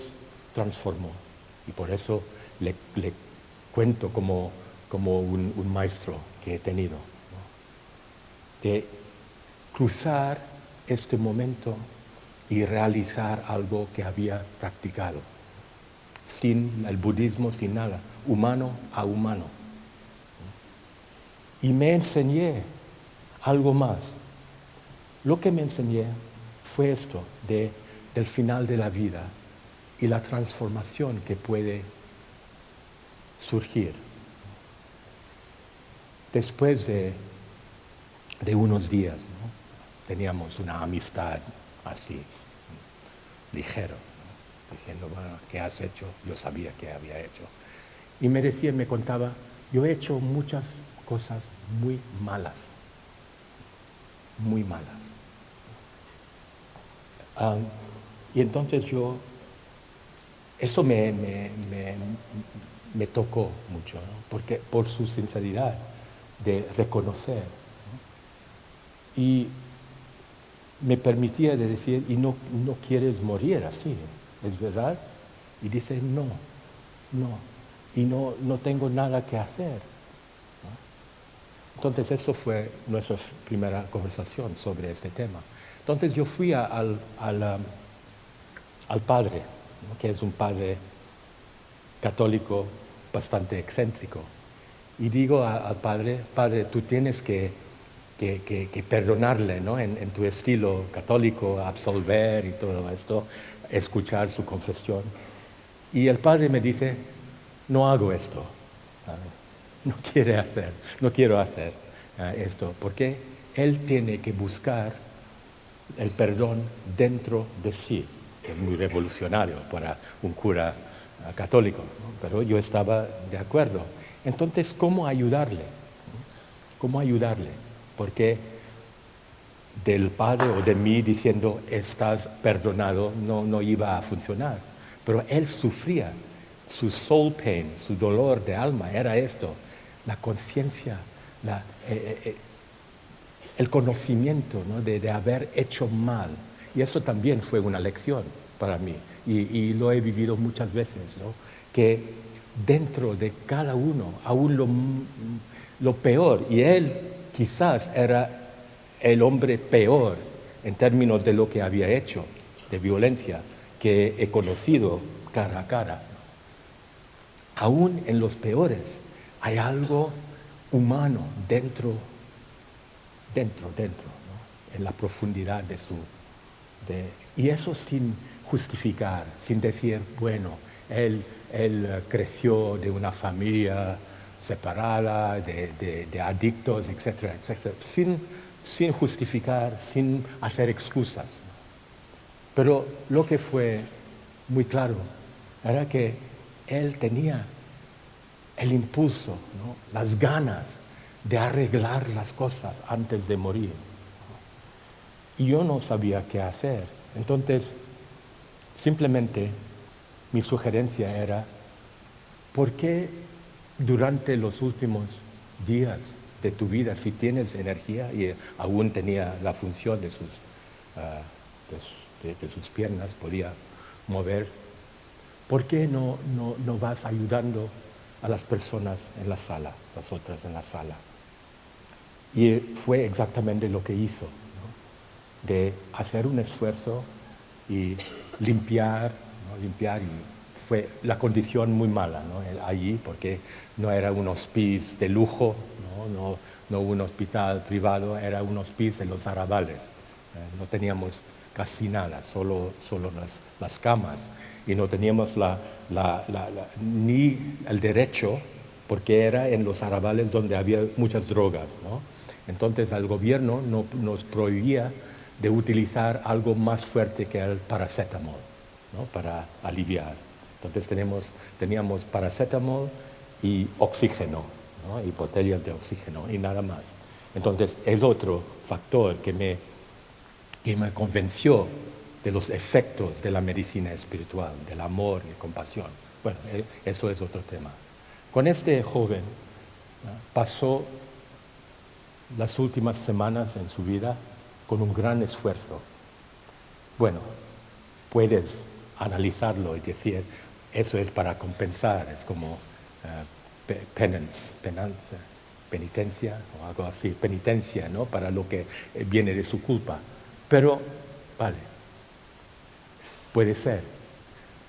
transformó. Y por eso le cuento como un maestro que he tenido, ¿no? De cruzar este momento y realizar algo que había practicado, sin el budismo, sin nada, humano a humano. Y me enseñé algo más. Lo que me enseñé fue esto, del final de la vida y la transformación que puede surgir. Después de unos días, ¿no? Teníamos una amistad así, ligero, ¿no? Diciendo, bueno, ¿qué has hecho? Yo sabía qué había hecho. Y me contaba, yo he hecho muchas cosas muy malas. Muy malas. Y entonces eso me tocó mucho, ¿no? Porque por su sinceridad de reconocer, ¿no? Y me permitía de decir, y no quieres morir así, ¿es verdad? Y dice, no, y no tengo nada que hacer, ¿no? Entonces, eso fue nuestra primera conversación sobre este tema. Entonces, yo fui al padre, ¿no? Que es un padre católico bastante excéntrico. Y digo al padre, tú tienes que perdonarle, ¿no? En tu estilo católico, absolver y todo esto, escuchar su confesión. Y el padre me dice, no hago esto. No quiero hacer esto, porque él tiene que buscar el perdón dentro de sí, que es muy revolucionario para un cura católico, ¿no? Pero yo estaba de acuerdo. Entonces, ¿cómo ayudarle? ¿Cómo ayudarle? Porque del padre o de mí diciendo, estás perdonado, no iba a funcionar. Pero él sufría, su soul pain, su dolor de alma era esto, la conciencia, el conocimiento, ¿no? de haber hecho mal. Y eso también fue una lección para mí, y lo he vivido muchas veces, ¿no? Que dentro de cada uno, aún lo peor, y él quizás era el hombre peor en términos de lo que había hecho, de violencia, que he conocido cara a cara. Aún en los peores hay algo humano dentro, ¿no? En la profundidad y eso sin justificar, sin decir, bueno, él creció de una familia separada, de adictos, etcétera, etcétera, sin justificar, sin hacer excusas. Pero lo que fue muy claro era que él tenía el impulso, ¿no?, las ganas de arreglar las cosas antes de morir. Y yo no sabía qué hacer. Entonces, simplemente mi sugerencia era, ¿por qué durante los últimos días de tu vida, si tienes energía y aún tenía la función de sus piernas, podía mover, ¿por qué no vas ayudando a las personas en la sala, las otras en la sala? Y fue exactamente lo que hizo, ¿no?, de hacer un esfuerzo y limpiar, ¿no?, limpiar, y fue la condición muy mala, ¿no?, allí, porque no era un hospicio de lujo, no un hospital privado, era un hospicio en los arrabales. No teníamos casi nada, solo las camas, y no teníamos ni el derecho, porque era en los arrabales donde había muchas drogas, ¿no? Entonces el gobierno nos prohibía de utilizar algo más fuerte que el paracetamol, ¿no?, para aliviar. Entonces teníamos paracetamol y oxígeno, ¿no?, y botellas de oxígeno y nada más. Entonces es otro factor que me convenció de los efectos de la medicina espiritual, del amor y compasión. Bueno, eso es otro tema. Con este joven, ¿no?, pasó las últimas semanas en su vida con un gran esfuerzo. Bueno, puedes analizarlo y decir, eso es para compensar, es como penitencia o algo así, penitencia, ¿no?, para lo que viene de su culpa. Pero, vale, puede ser,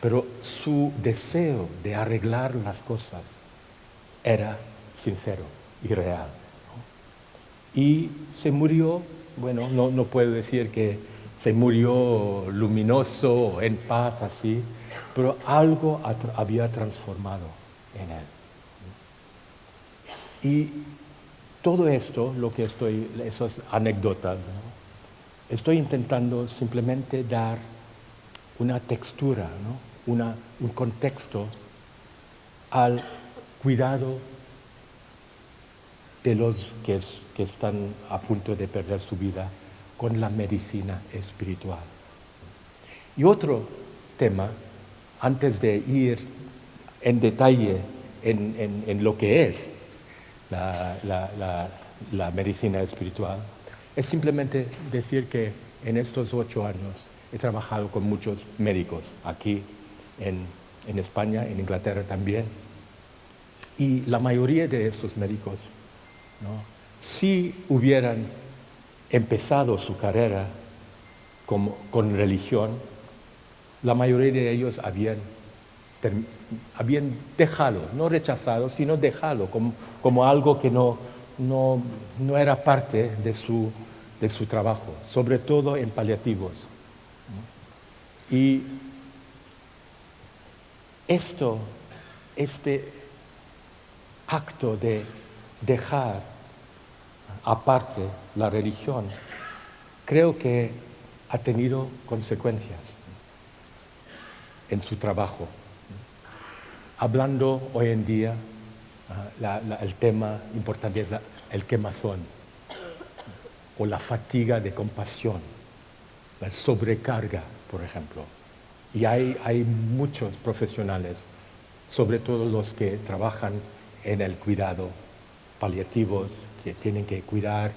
pero su deseo de arreglar las cosas era sincero y real, ¿no? Y se murió, bueno, no puedo decir que se murió luminoso, en paz, así, pero algo había transformado en él. Y todo esto, esas anécdotas, ¿no?, estoy intentando simplemente dar una textura, ¿no?, un contexto al cuidado de los que están a punto de perder su vida con la medicina espiritual. Y otro tema, antes de ir en detalle en lo que es la medicina espiritual, es simplemente decir que en estos 8 años he trabajado con muchos médicos aquí en España, en Inglaterra también, y la mayoría de estos médicos, ¿no?, si hubieran empezado su carrera con religión, la mayoría de ellos habían dejado, no rechazado, sino dejado como algo que no era parte de su trabajo, sobre todo en paliativos, ¿no? Y este acto de dejar aparte la religión, creo que ha tenido consecuencias en su trabajo. Hablando hoy en día, el tema importante es el quemazón o la fatiga de compasión, la sobrecarga, por ejemplo. Y hay muchos profesionales, sobre todo los que trabajan en el cuidado paliativos, que tienen que cuidar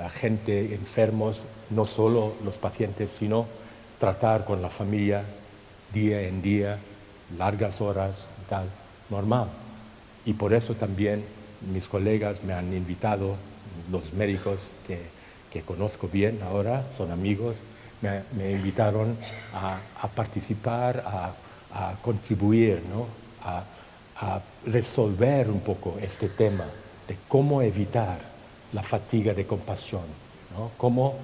a gente enfermos, no solo los pacientes, sino tratar con la familia día en día, largas horas y tal, normal. Y por eso también mis colegas me han invitado, los médicos que conozco bien ahora, son amigos, me invitaron a participar, a contribuir, ¿no?, a resolver un poco este tema de cómo evitar la fatiga de compasión, ¿no?, cómo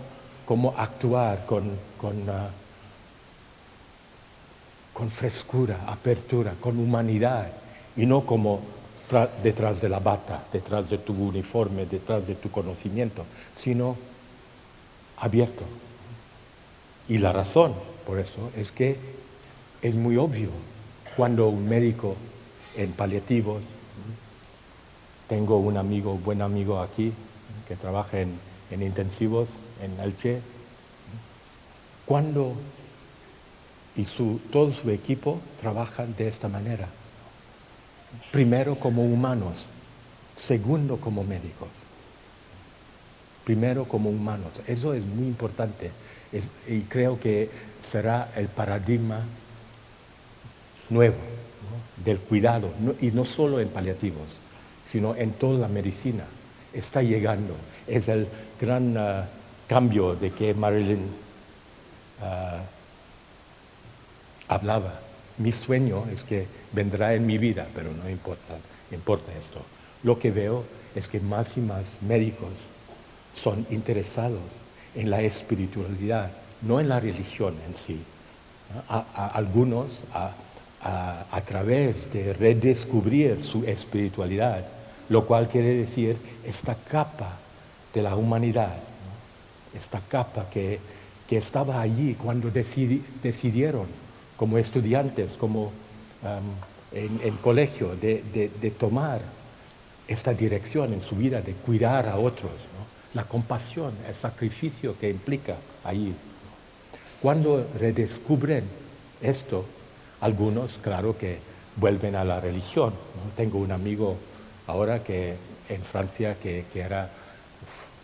actuar con frescura, apertura, con humanidad, y no como detrás de la bata, detrás de tu uniforme, detrás de tu conocimiento, sino abierto. Y la razón por eso es que es muy obvio cuando un médico en paliativos, tengo un amigo, buen amigo aquí, que trabaja en intensivos en Elche, cuando todo su equipo trabajan de esta manera. Primero como humanos, segundo como médicos. Primero como humanos. Eso es muy importante y creo que será el paradigma nuevo, ¿no?, del cuidado, y no solo en paliativos, sino en toda la medicina. Está llegando. Es el gran cambio de que Marilyn hablaba. Mi sueño es que vendrá en mi vida, pero no importa esto. Lo que veo es que más y más médicos son interesados en la espiritualidad, no en la religión en sí. Algunos, a través de redescubrir su espiritualidad, lo cual quiere decir esta capa de la humanidad, ¿no?, esta capa que estaba allí cuando decidieron como estudiantes, como en colegio, de tomar esta dirección en su vida, de cuidar a otros, ¿no?, la compasión, el sacrificio que implica allí. Cuando redescubren esto, algunos, claro, que vuelven a la religión, ¿no? Tengo un amigo ahora que en Francia que era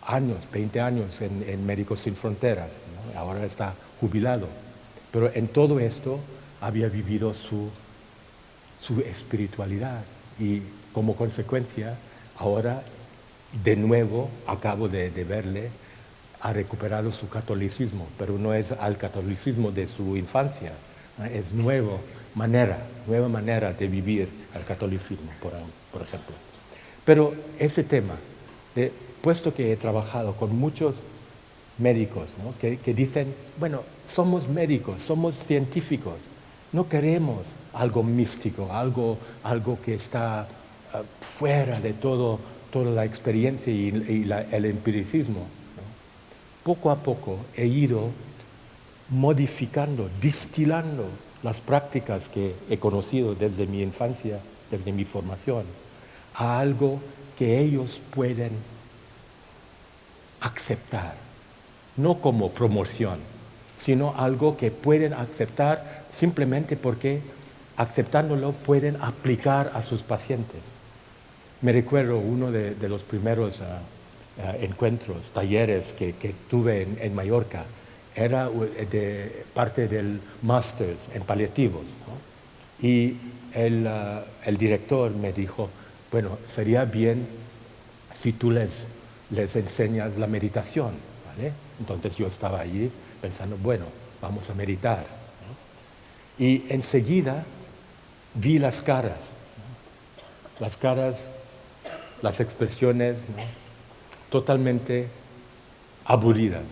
años, 20 años en Médicos Sin Fronteras, ¿no? Ahora está jubilado. Pero en todo esto había vivido su espiritualidad y como consecuencia ahora de nuevo acabo de verle, ha recuperado su catolicismo, pero no es al catolicismo de su infancia, ¿no? Es nueva manera de vivir el catolicismo, por ejemplo. Pero ese tema, puesto que he trabajado con muchos médicos, ¿no?, que dicen, bueno, somos médicos, somos científicos, no queremos algo místico, algo que está fuera de toda la experiencia y el empiricismo, ¿no? Poco a poco he ido modificando, distilando las prácticas que he conocido desde mi infancia, desde mi formación, a algo que ellos pueden aceptar, no como promoción, sino algo que pueden aceptar simplemente porque aceptándolo pueden aplicar a sus pacientes. Me recuerdo uno de los primeros encuentros, talleres que tuve en Mallorca, era de parte del Masters en paliativos, ¿no? Y el director me dijo, bueno, sería bien si tú les enseñas la meditación, ¿vale? Entonces yo estaba allí pensando, bueno, vamos a meditar, ¿no? Y enseguida vi las caras, ¿no?, las expresiones, ¿no?, totalmente aburridas,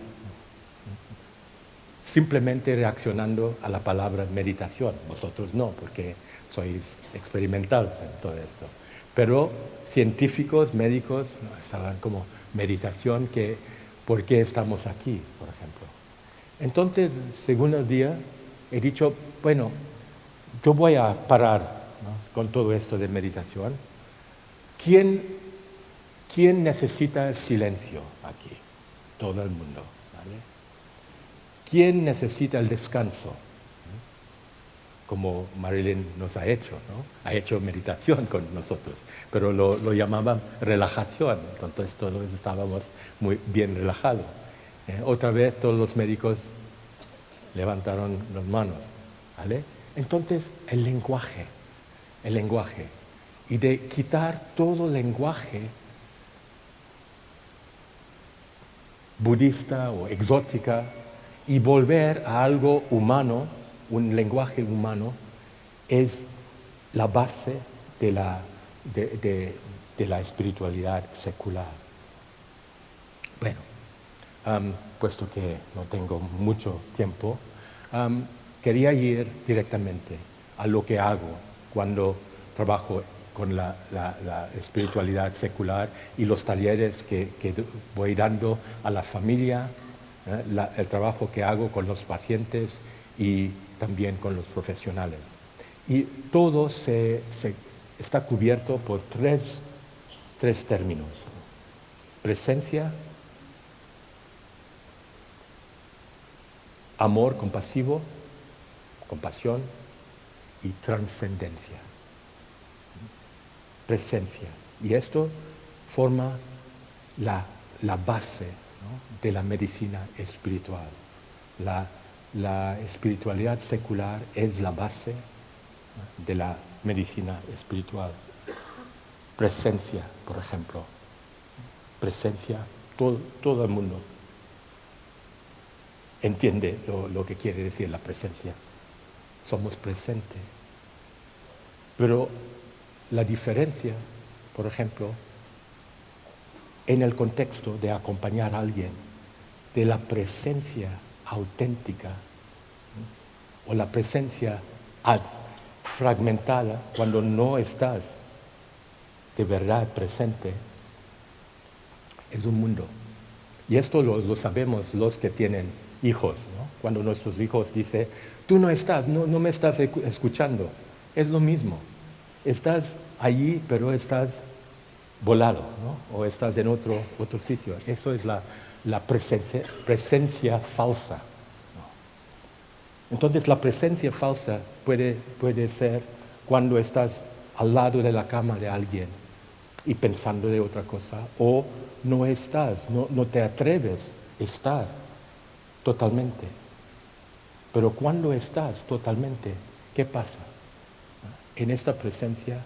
simplemente reaccionando a la palabra meditación. Vosotros no, porque sois experimentados en todo esto. Pero científicos, médicos, ¿no?, estaban como meditación, ¿por qué estamos aquí, por ejemplo? Entonces, segundo día, he dicho, bueno, yo voy a parar, ¿no?, con todo esto de meditación. ¿Quién necesita el silencio aquí? Todo el mundo, ¿vale? ¿Quién necesita el descanso? Como Marilyn nos ha hecho, ¿no? Ha hecho meditación con nosotros, pero lo llamaban relajación, entonces todos estábamos muy bien relajados. Otra vez todos los médicos levantaron las manos, ¿vale? Entonces el lenguaje, y de quitar todo lenguaje budista o exótica y volver a algo humano, un lenguaje humano, es la base de la espiritualidad secular. Bueno, puesto que no tengo mucho tiempo, quería ir directamente a lo que hago cuando trabajo con la espiritualidad secular y los talleres que voy dando a la familia, el trabajo que hago con los pacientes y también con los profesionales. Y todo está cubierto por tres términos: presencia, amor compasivo, compasión y trascendencia. Presencia. Y esto forma la base, ¿no?, de la medicina espiritual. La espiritualidad secular es la base de la medicina espiritual. Presencia, por ejemplo. Presencia, todo el mundo entiende lo que quiere decir la presencia. Somos presentes. Pero la diferencia, por ejemplo, en el contexto de acompañar a alguien, de la presencia auténtica o la presencia fragmentada cuando no estás de verdad presente, es un mundo. Y esto lo sabemos los que tienen hijos, ¿no? Cuando nuestros hijos dicen, tú no estás, no me estás escuchando. Es lo mismo. Estás allí, pero estás volado, ¿no? O estás en otro sitio. Eso es la presencia falsa, ¿no? Entonces la presencia falsa puede ser cuando estás al lado de la cama de alguien y pensando de otra cosa, o no estás, no te atreves a estar totalmente. Pero cuando estás totalmente, ¿qué pasa? En esta presencia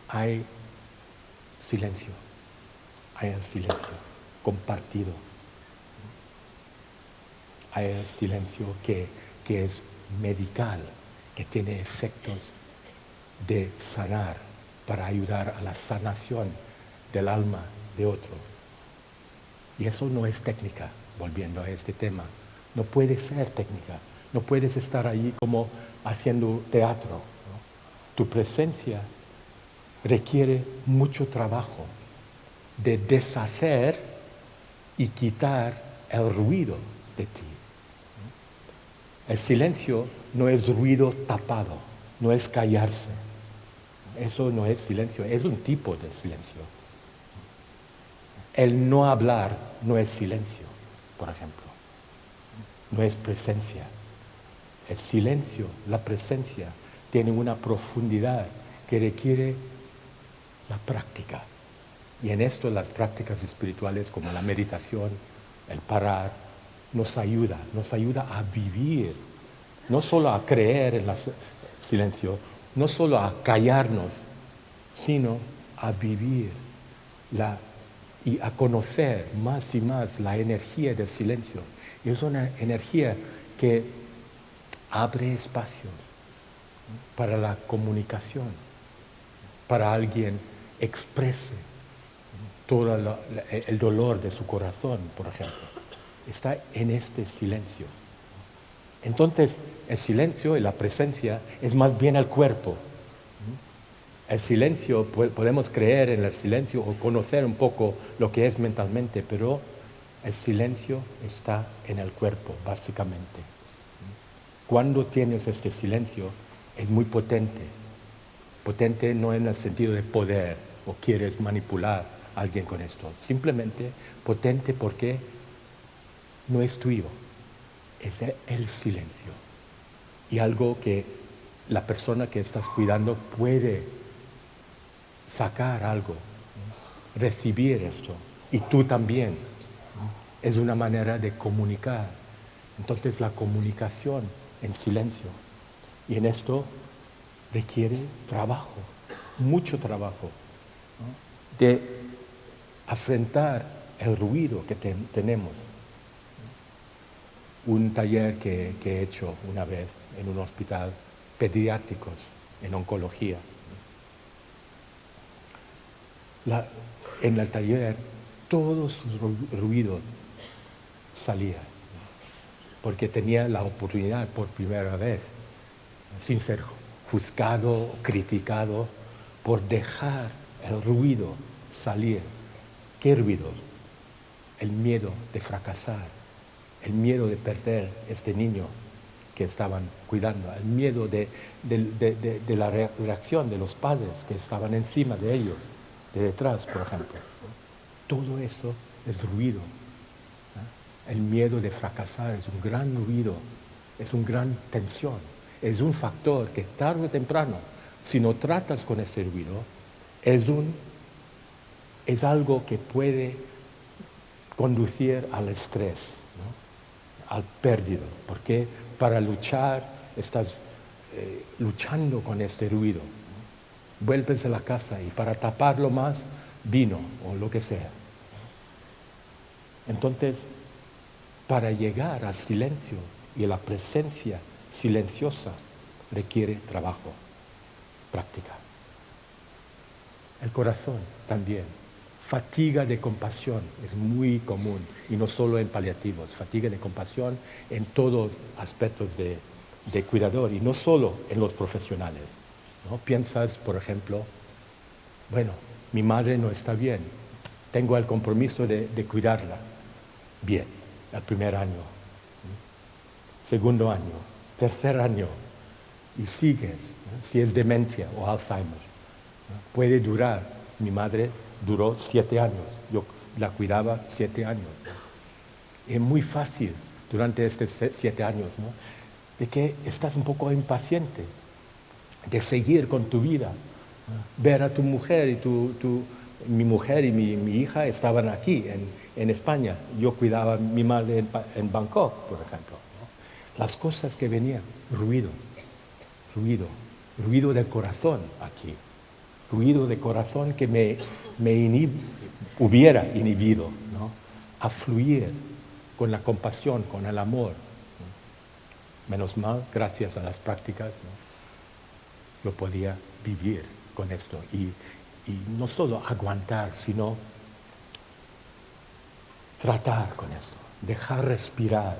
hay silencio, hay el silencio compartido, hay el silencio que es medical, que tiene efectos de sanar, para ayudar a la sanación del alma de otro. Y eso no es técnica, volviendo a este tema. No puede ser técnica, no puedes estar ahí como haciendo teatro, ¿no? Tu presencia requiere mucho trabajo de deshacer y quitar el ruido de ti. El silencio no es ruido tapado, no es callarse. Eso no es silencio, es un tipo de silencio. El no hablar no es silencio, por ejemplo. No es presencia. El silencio, la presencia, tiene una profundidad que requiere la práctica. Y en esto las prácticas espirituales como la meditación, el parar, nos ayuda a vivir, no solo a creer en el silencio, no solo a callarnos, sino a vivir y a conocer más y más la energía del silencio. Y es una energía que abre espacios para la comunicación, para alguien exprese todo el dolor de su corazón, por ejemplo. Está en este silencio. Entonces, el silencio y la presencia es más bien el cuerpo. El silencio, podemos creer en el silencio o conocer un poco lo que es mentalmente, pero el silencio está en el cuerpo, básicamente. Cuando tienes este silencio, es muy potente. Potente no en el sentido de poder o quieres manipular a alguien con esto. Simplemente potente porque no es tuyo, es el silencio. Y algo que la persona que estás cuidando puede sacar algo, recibir esto, y tú también. Es una manera de comunicar. Entonces la comunicación en silencio, y en esto requiere trabajo, mucho trabajo, ¿no?, de afrontar el ruido que tenemos. Un taller que he hecho una vez en un hospital pediátricos en oncología. En el taller todo su ruido salía, porque tenía la oportunidad por primera vez, sin ser juzgado o criticado, por dejar el ruido salir. ¿Qué ruido? El miedo de fracasar, el miedo de perder este niño que estaban cuidando, el miedo de la reacción de los padres que estaban encima de ellos, de detrás, por ejemplo. Todo esto es ruido. El miedo de fracasar es un gran ruido, es una gran tensión, es un factor que tarde o temprano, si no tratas con ese ruido, es algo que puede conducir al estrés, ¿no? Al pérdida, porque para luchar estás luchando con este ruido, ¿no? Vuelves a la casa y para taparlo más, vino o lo que sea. Entonces, para llegar al silencio y a la presencia silenciosa requiere trabajo, práctica. El corazón también. Fatiga de compasión es muy común, y no solo en paliativos, fatiga de compasión en todos aspectos de cuidador, y no solo en los profesionales, ¿no? Piensas, por ejemplo, bueno, mi madre no está bien, tengo el compromiso de cuidarla. Bien, el primer año, segundo año, tercer año, y sigues, ¿no? Si es demencia o Alzheimer, ¿no? Puede durar, mi madre duró 7 años, yo la cuidaba 7 años. ¿No? Es muy fácil durante estos 7 años, ¿no? De que estás un poco impaciente de seguir con tu vida, ¿no? Ver a tu mujer y mi mujer y mi hija estaban aquí en España, yo cuidaba a mi madre en Bangkok, por ejemplo, ¿no? Las cosas que venían, ruido del corazón aquí, ruido de corazón que me hubiera inhibido, ¿no? A fluir con la compasión, con el amor, ¿no? Menos mal, gracias a las prácticas, ¿no? Lo podía vivir con esto y no solo aguantar, sino tratar con esto, dejar respirar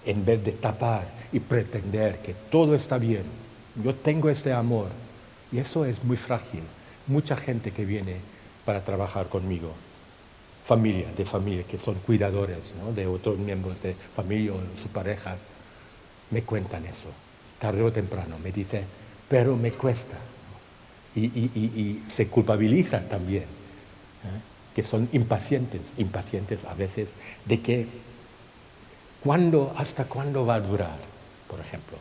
en vez de tapar y pretender que todo está bien. Yo tengo este amor y eso es muy frágil. Mucha gente que viene para trabajar conmigo, familia, que son cuidadores, ¿no? De otros miembros de familia o su pareja, me cuentan eso. Tarde o temprano me dice, pero me cuesta, ¿no? Y se culpabilizan también, ¿eh? Que son impacientes a veces de que hasta cuándo va a durar, por ejemplo.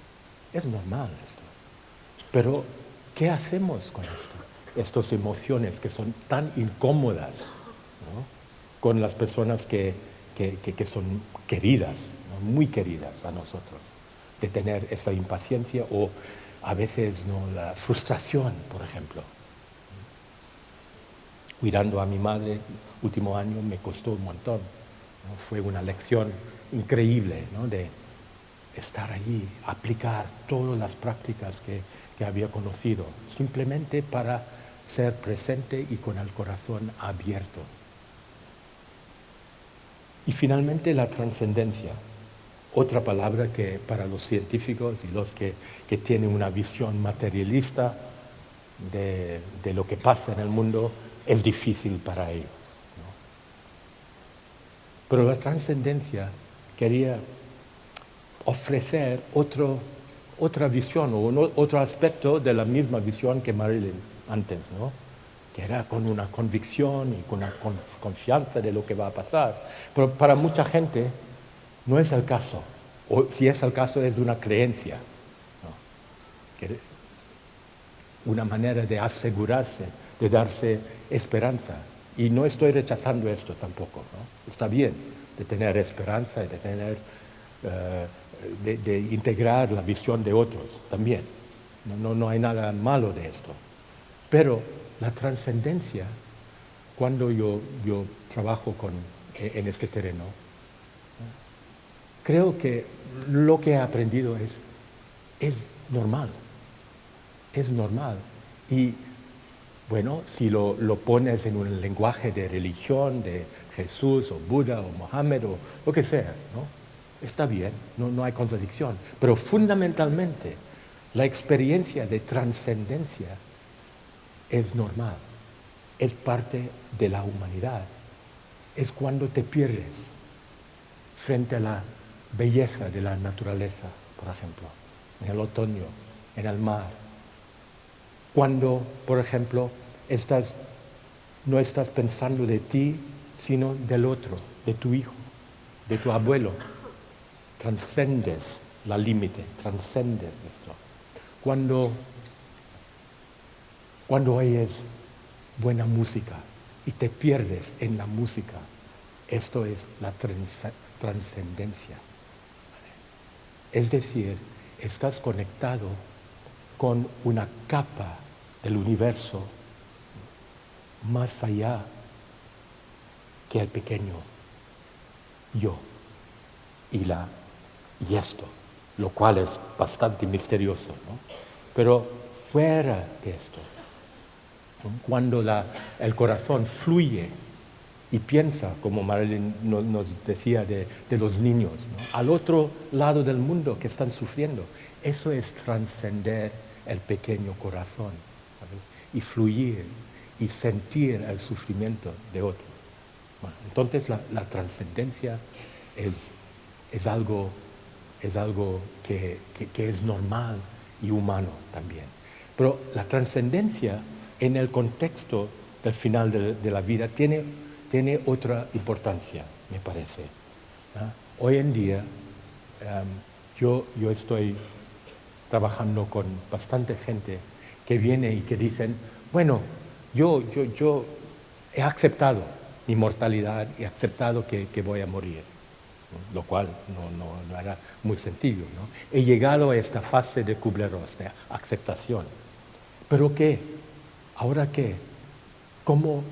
Es normal esto. Pero, ¿qué hacemos con esto? Estas emociones que son tan incómodas, ¿no? Con las personas que son queridas, ¿no? Muy queridas a nosotros, de tener esa impaciencia o a veces, ¿no? La frustración, por ejemplo. Cuidando a mi madre, último año me costó un montón, ¿no? Fue una lección increíble, ¿no? De estar allí, aplicar todas las prácticas que había conocido, simplemente para ser presente y con el corazón abierto. Y finalmente la trascendencia, otra palabra que para los científicos y los que tienen una visión materialista de lo que pasa en el mundo es difícil para ellos, ¿no? Pero la trascendencia quería ofrecer otra visión o otro aspecto de la misma visión que Marilyn antes, ¿no? Que era con una convicción y con una confianza de lo que va a pasar. Pero para mucha gente no es el caso, o si es el caso es de una creencia, ¿no? Una manera de asegurarse, de darse esperanza. Y no estoy rechazando esto tampoco, ¿no? Está bien de tener esperanza y de tener de integrar la visión de otros también. No hay nada malo de esto. Pero la trascendencia, cuando yo trabajo en este terreno, creo que lo que he aprendido es normal. Es normal. Y bueno, si lo pones en un lenguaje de religión, de Jesús o Buda o Mohammed o lo que sea, ¿no? Está bien, no hay contradicción, pero fundamentalmente la experiencia de trascendencia es normal, es parte de la humanidad. Es cuando te pierdes frente a la belleza de la naturaleza, por ejemplo, en el otoño, en el mar. Cuando, por ejemplo, no estás pensando de ti, sino del otro, de tu hijo, de tu abuelo. Trascendes la límite, trascendes esto. Cuando oyes buena música y te pierdes en la música, esto es la trascendencia. Es decir, estás conectado con una capa del universo más allá que el pequeño yo y esto, lo cual es bastante misterioso, ¿no? Pero fuera de esto, ¿no? Cuando el corazón fluye y piensa, como Marilyn nos decía de los niños, ¿no? Al otro lado del mundo que están sufriendo, eso es trascender el pequeño corazón, ¿sabes? Y fluir y sentir el sufrimiento de otros. Bueno, entonces la trascendencia es algo que es normal y humano también. Pero la trascendencia en el contexto del final de la vida tiene otra importancia, me parece, ¿no? Hoy en día yo estoy trabajando con bastante gente que viene y que dicen, bueno, yo he aceptado mi mortalidad, he aceptado que voy a morir, ¿no? Lo cual no era muy sencillo, ¿no? He llegado a esta fase de Kubler-Ross, de aceptación. ¿Pero qué? ¿Ahora qué? ¿Cómo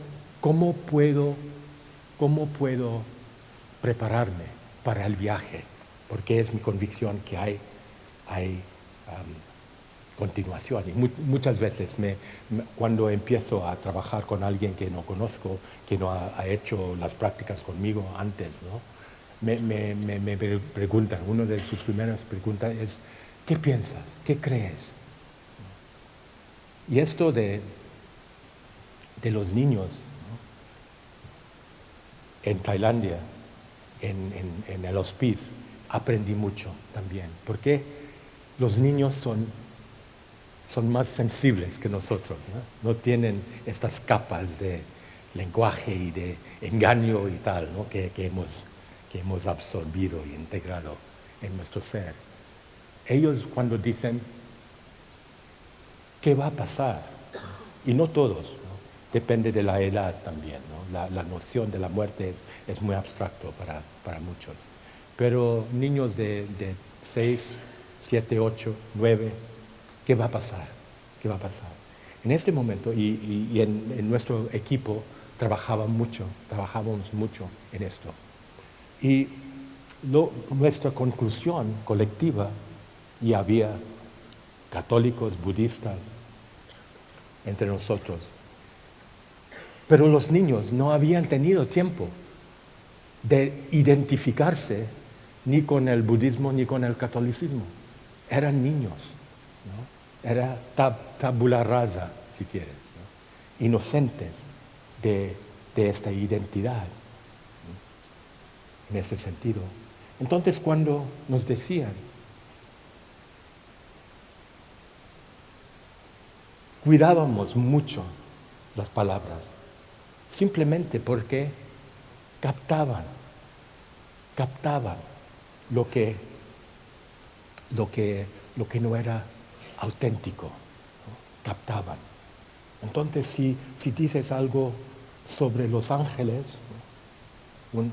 puedo prepararme para el viaje? Porque es mi convicción que hay continuación. Y muchas veces cuando empiezo a trabajar con alguien que no conozco, que no ha hecho las prácticas conmigo antes, ¿no? me preguntan, una de sus primeras preguntas es, ¿qué piensas? ¿Qué crees? Y esto de los niños, ¿no? En Tailandia, en el hospice, aprendí mucho también, porque los niños son más sensibles que nosotros, ¿no? No tienen estas capas de lenguaje y de engaño y tal, ¿no? que hemos absorbido y integrado en nuestro ser. Ellos cuando dicen, ¿qué va a pasar? Y no todos, ¿no? Depende de la edad también, ¿no? La noción de la muerte es muy abstracto para muchos. Pero niños de 6, 7, 8, 9, ¿qué va a pasar? ¿Qué va a pasar? En este momento, y en nuestro equipo trabajábamos mucho en esto. Y nuestra conclusión colectiva, y había católicos, budistas entre nosotros, pero los niños no habían tenido tiempo de identificarse ni con el budismo ni con el catolicismo. Eran niños, ¿no? Era tabula rasa, si quieres, ¿no? Inocentes de esta identidad, ¿no? En ese sentido. Entonces, cuando nos decían, cuidábamos mucho las palabras, simplemente porque captaban lo que no era auténtico, ¿no? Captaban. Entonces, si dices algo sobre los ángeles, ¿no?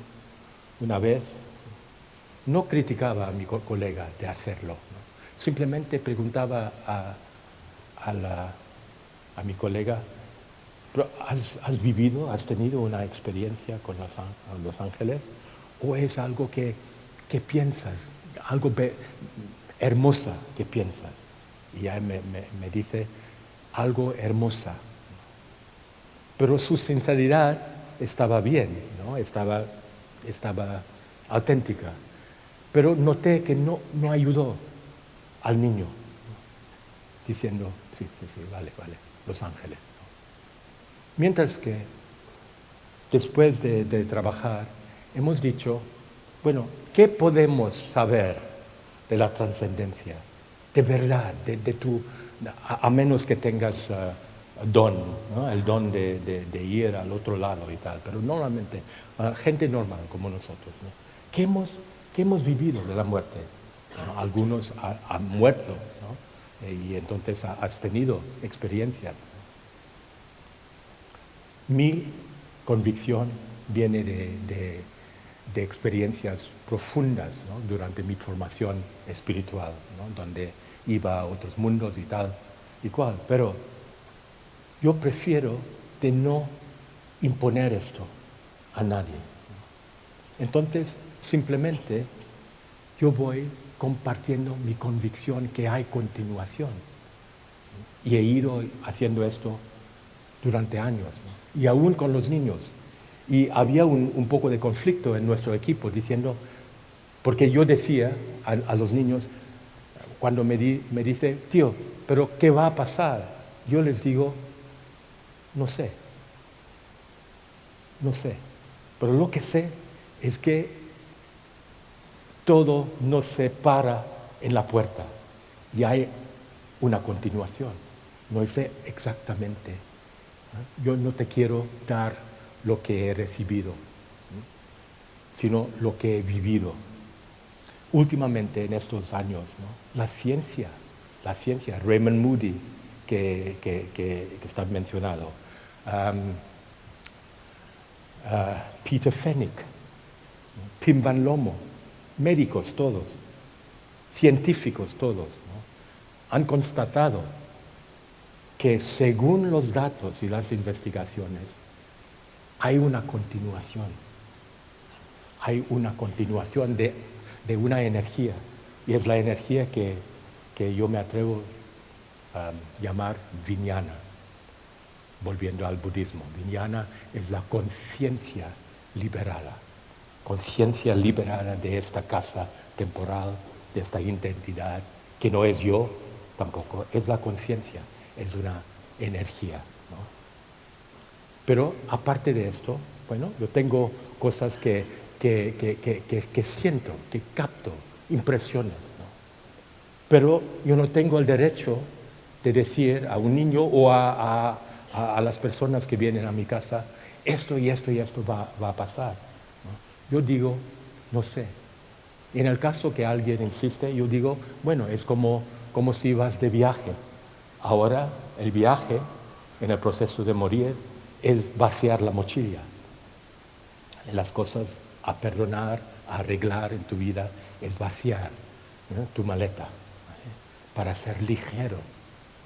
Una vez, no criticaba a mi colega de hacerlo, ¿no? Simplemente preguntaba a mi colega, ¿has vivido, has tenido una experiencia con los ángeles? ¿O es algo que piensas, algo hermosa que piensas? Y ya me dice, algo hermosa. Pero su sinceridad estaba bien, ¿no? Estaba auténtica. Pero noté que no ayudó al niño, diciendo, sí, vale, Los Ángeles. Mientras que después de trabajar, hemos dicho, bueno, ¿qué podemos saber de la trascendencia? De verdad, a menos que tengas don, ¿no? El don de ir al otro lado y tal, pero normalmente, gente normal como nosotros, ¿no? ¿Qué hemos vivido de la muerte? Bueno, algunos han muerto, ¿no? Y entonces has tenido experiencias. Mi convicción viene de experiencias profundas, ¿no? Durante mi formación espiritual, ¿no? Donde iba a otros mundos y tal y cual. Pero yo prefiero de no imponer esto a nadie. Entonces, simplemente yo voy compartiendo mi convicción que hay continuación. Y he ido haciendo esto durante años, ¿no? Y aún con los niños. Y había un poco de conflicto en nuestro equipo diciendo, porque yo decía a los niños, cuando me dice, tío, pero ¿qué va a pasar? Yo les digo, no sé. Pero lo que sé es que todo no se para en la puerta y hay una continuación. No sé exactamente, ¿no? Yo no te quiero dar lo que he recibido, ¿no? Sino lo que he vivido. Últimamente en estos años, ¿no? La ciencia, Raymond Moody, que está mencionado, Peter Fenwick, Pim Van Lommel, médicos todos, científicos todos, ¿no? Han constatado que según los datos y las investigaciones hay una continuación de una energía, y es la energía que yo me atrevo a llamar Vijnana, volviendo al budismo. Vijnana es la conciencia liberada de esta casa temporal, de esta identidad, que no es yo tampoco, es la conciencia, es una energía, ¿no? Pero aparte de esto, bueno, yo tengo cosas que siento, que capto, impresiones, ¿no? Pero yo no tengo el derecho de decir a un niño o a las personas que vienen a mi casa, esto y esto y esto va a pasar, ¿no? Yo digo, no sé. Y en el caso que alguien insiste, yo digo, bueno, es como si vas de viaje. Ahora el viaje, en el proceso de morir, es vaciar la mochila. Las cosas a perdonar, a arreglar en tu vida, es vaciar, ¿no? Tu maleta, para ser ligero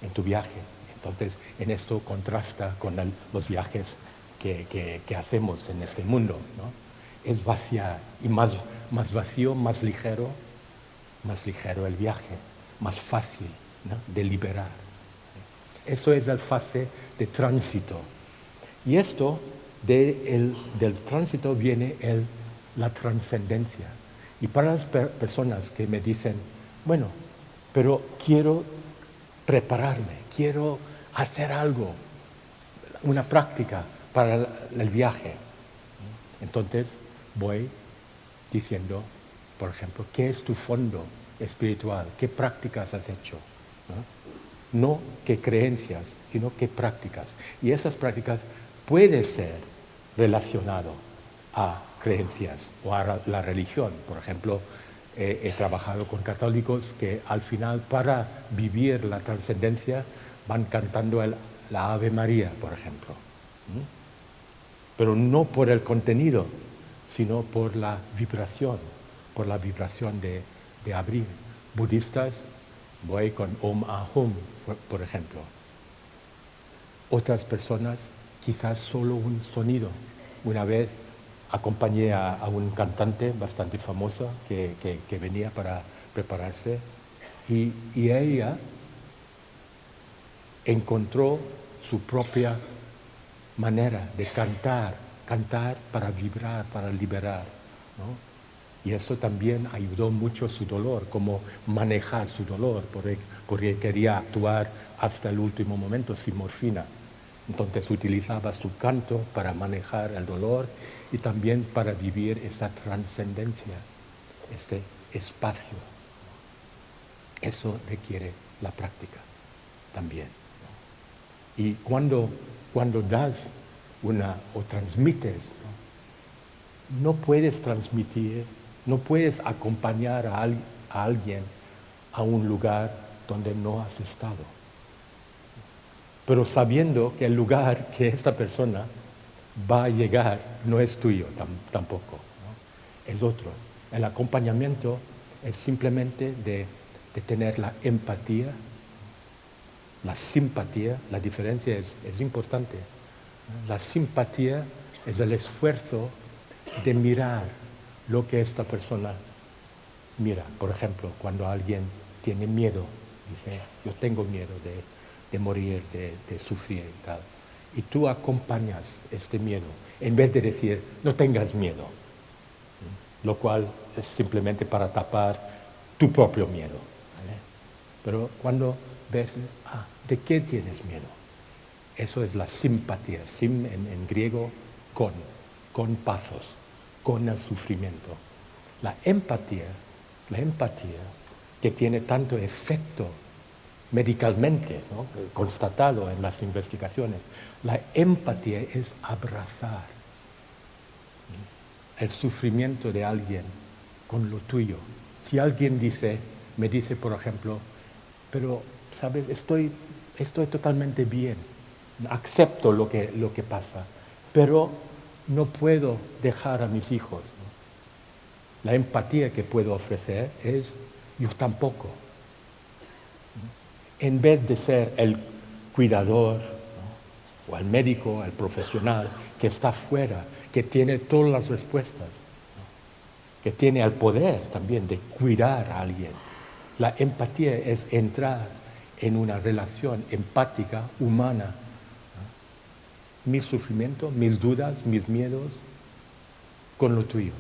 en tu viaje. Entonces, en esto contrasta con los viajes que hacemos en este mundo, ¿no? Es vaciar, y más vacío, más ligero el viaje, más fácil, ¿no? De liberar. Eso es la fase de tránsito. Y esto del tránsito viene la trascendencia. Y para las personas que me dicen, bueno, pero quiero prepararme, quiero hacer algo, una práctica para el viaje. Entonces voy diciendo, por ejemplo, ¿qué es tu fondo espiritual? ¿Qué prácticas has hecho? No qué creencias, sino qué prácticas. Y esas prácticas pueden ser relacionadas a creencias o a la religión. Por ejemplo, he trabajado con católicos que al final, para vivir la trascendencia, van cantando la Ave María, por ejemplo. Pero no por el contenido, sino por la vibración de abrir. Budistas, voy con Om Ahum, por ejemplo. Otras personas, quizás solo un sonido. Una vez acompañé a un cantante bastante famoso que venía para prepararse y ella encontró su propia manera de cantar para vibrar, para liberar, ¿no? Y esto también ayudó mucho su dolor, cómo manejar su dolor, porque quería actuar hasta el último momento sin morfina. Entonces utilizaba su canto para manejar el dolor y también para vivir esa trascendencia, este espacio. Eso requiere la práctica también. Y cuando das o transmites, no puedes transmitir, no puedes acompañar a alguien a un lugar donde no has estado. Pero sabiendo que el lugar que esta persona va a llegar no es tuyo tampoco, ¿no? Es otro. El acompañamiento es simplemente de tener la empatía, la simpatía. La diferencia es importante. La simpatía es el esfuerzo de mirar lo que esta persona mira. Por ejemplo, cuando alguien tiene miedo, dice, yo tengo miedo de morir, de sufrir y tal. Y tú acompañas este miedo, en vez de decir, no tengas miedo, lo cual es simplemente para tapar tu propio miedo, ¿vale? Pero cuando ves, ¿de qué tienes miedo? Eso es la simpatía, sim en griego, con pasos, con el sufrimiento. La empatía que tiene tanto efecto medicalmente, ¿no? Constatado en las investigaciones, la empatía es abrazar el sufrimiento de alguien con lo tuyo. Si alguien me dice, por ejemplo, pero, ¿sabes? Estoy totalmente bien, acepto lo que pasa, pero no puedo dejar a mis hijos, ¿no? La empatía que puedo ofrecer es, yo tampoco. En vez de ser el cuidador, ¿no? O el médico, el profesional que está fuera, que tiene todas las respuestas, ¿no? Que tiene el poder también de cuidar a alguien. La empatía es entrar en una relación empática, humana, ¿no? Mi sufrimiento, mis dudas, mis miedos, con lo tuyo.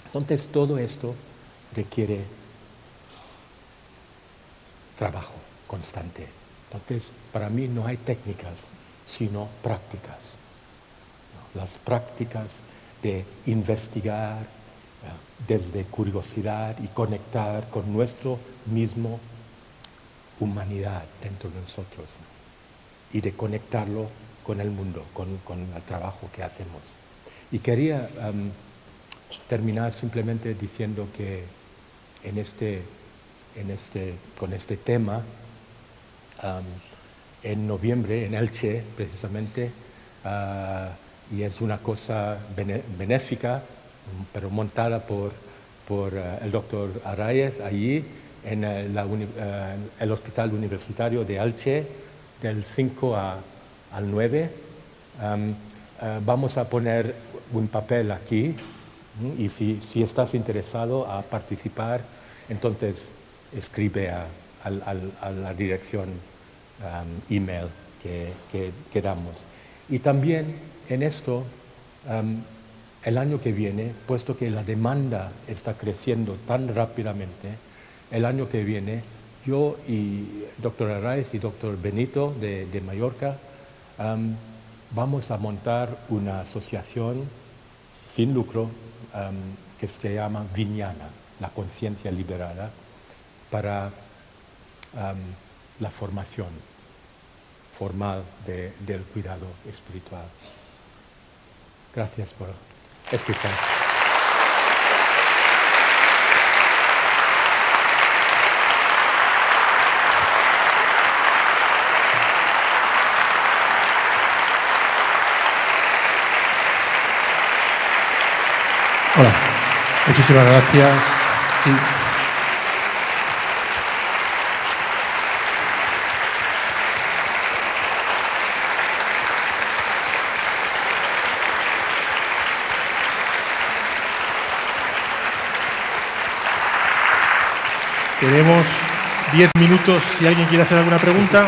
Entonces todo esto requiere trabajo constante. Entonces, para mí no hay técnicas, sino prácticas. Las prácticas de investigar desde curiosidad y conectar con nuestro mismo humanidad dentro de nosotros, ¿no? Y de conectarlo con el mundo, con el trabajo que hacemos. Y quería terminar simplemente diciendo que con este tema, en noviembre en Elche precisamente, y es una cosa benéfica, pero montada por el doctor Arraiz allí en el Hospital Universitario de Elche del 5 al 9. Vamos a poner un papel aquí, y si estás interesado a participar, entonces escribe a la dirección email que damos. Y también en esto, el año que viene, puesto que la demanda está creciendo tan rápidamente, el año que viene yo y doctor Arraiz y doctor Benito de Mallorca vamos a montar una asociación sin lucro que se llama Viñana, la conciencia liberada, para la formación formal del cuidado espiritual. Gracias por escuchar. Hola, muchísimas gracias. Sí. Tenemos 10 minutos si alguien quiere hacer alguna pregunta.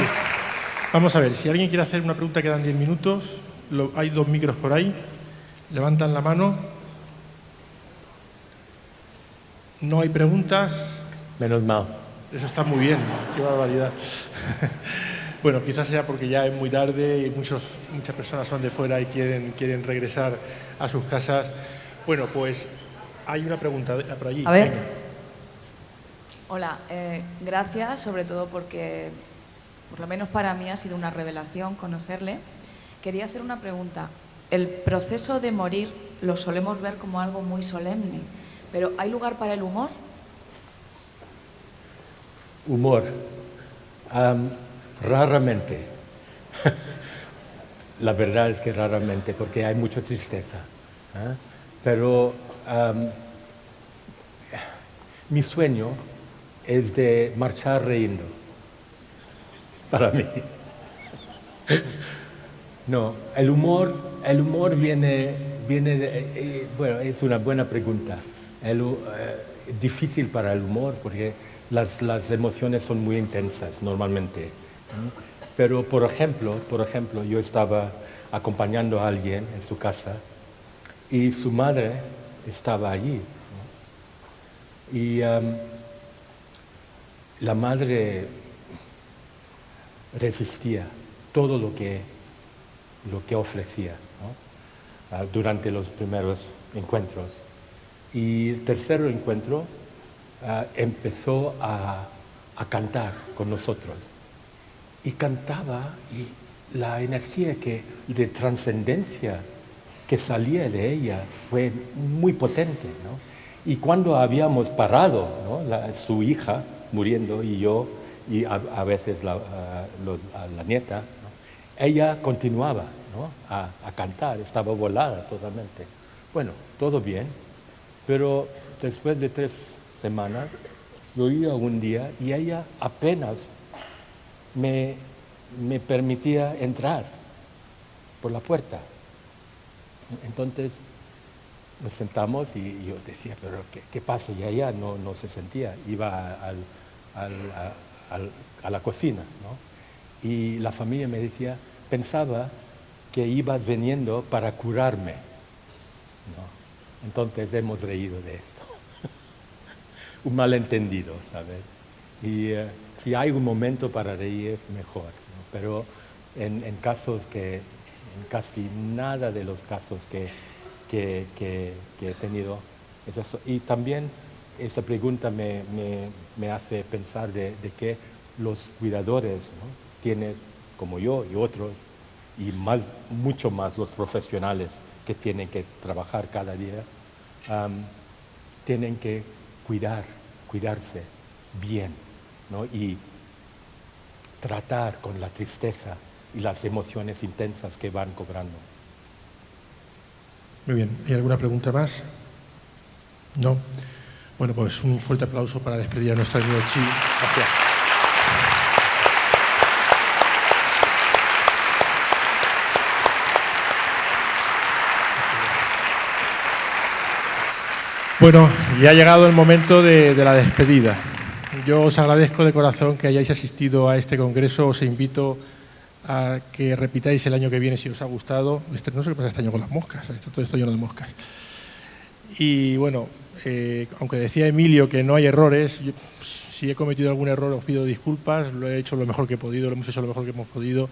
Vamos a ver, si alguien quiere hacer una pregunta quedan 10 minutos. Hay 2 micros por ahí. Levantan la mano. No hay preguntas. Menos mal. Eso está muy bien, qué barbaridad. Bueno, quizás sea porque ya es muy tarde y muchas personas son de fuera y quieren regresar a sus casas. Bueno, pues hay una pregunta por allí. A ver. Venga. Hola, gracias, sobre todo porque, por lo menos para mí, ha sido una revelación conocerle. Quería hacer una pregunta. El proceso de morir lo solemos ver como algo muy solemne, pero ¿hay lugar para el humor? Humor. Raramente. La verdad es que raramente, porque hay mucha tristeza. Pero mi sueño es de marchar riendo. Para mí. No, el humor viene de, bueno, es una buena pregunta. Difícil para el humor porque las emociones son muy intensas normalmente. Pero por ejemplo, yo estaba acompañando a alguien en su casa y su madre estaba allí. Y la madre resistía todo lo que ofrecía, ¿no? Durante los primeros encuentros. Y el tercer encuentro empezó a cantar con nosotros. Y cantaba y la energía de trascendencia que salía de ella fue muy potente, ¿no? Y cuando habíamos parado, ¿no? Su hija muriendo y yo, y a veces la nieta, ¿no? Ella continuaba, ¿no? a cantar, estaba volada totalmente. Bueno, todo bien, pero después de 3 semanas, yo iba un día y ella apenas me permitía entrar por la puerta. Entonces nos sentamos y yo decía, pero ¿qué pasa? Y ella no se sentía, iba a la cocina, ¿no? Y la familia me decía, pensaba que ibas viniendo para curarme, ¿no? Entonces hemos reído de esto. Un malentendido, ¿sabes? Y si hay un momento para reír, mejor, ¿no? Pero en casi nada de los casos que he tenido es eso. Y también esa pregunta me hace pensar de que los cuidadores, ¿no? Tienes, como yo y otros, y mucho más los profesionales que tienen que trabajar cada día, tienen que cuidarse bien, ¿no? Y tratar con la tristeza y las emociones intensas que van cobrando. Muy bien. ¿Hay alguna pregunta más? ¿No? Bueno, pues un fuerte aplauso para despedir a nuestro amigo Chi. Gracias. Bueno, y ha llegado el momento de la despedida. Yo os agradezco de corazón que hayáis asistido a este congreso. Os invito a que repitáis el año que viene si os ha gustado. No sé qué pasa este año con las moscas, todo esto lleno de moscas. Y bueno, aunque decía Emilio que no hay errores, yo, si he cometido algún error os pido disculpas, lo he hecho lo mejor que he podido, lo hemos hecho lo mejor que hemos podido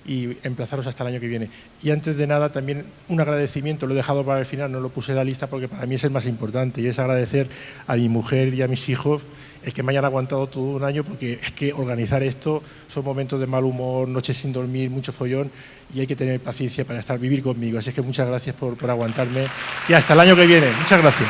y emplazaros hasta el año que viene. Y antes de nada también un agradecimiento, lo he dejado para el final, no lo puse en la lista porque para mí es el más importante y es agradecer a mi mujer y a mis hijos el que me hayan aguantado todo un año, porque es que organizar esto son momentos de mal humor, noches sin dormir, mucho follón y hay que tener paciencia para vivir conmigo. Así que muchas gracias por aguantarme y hasta el año que viene. Muchas gracias.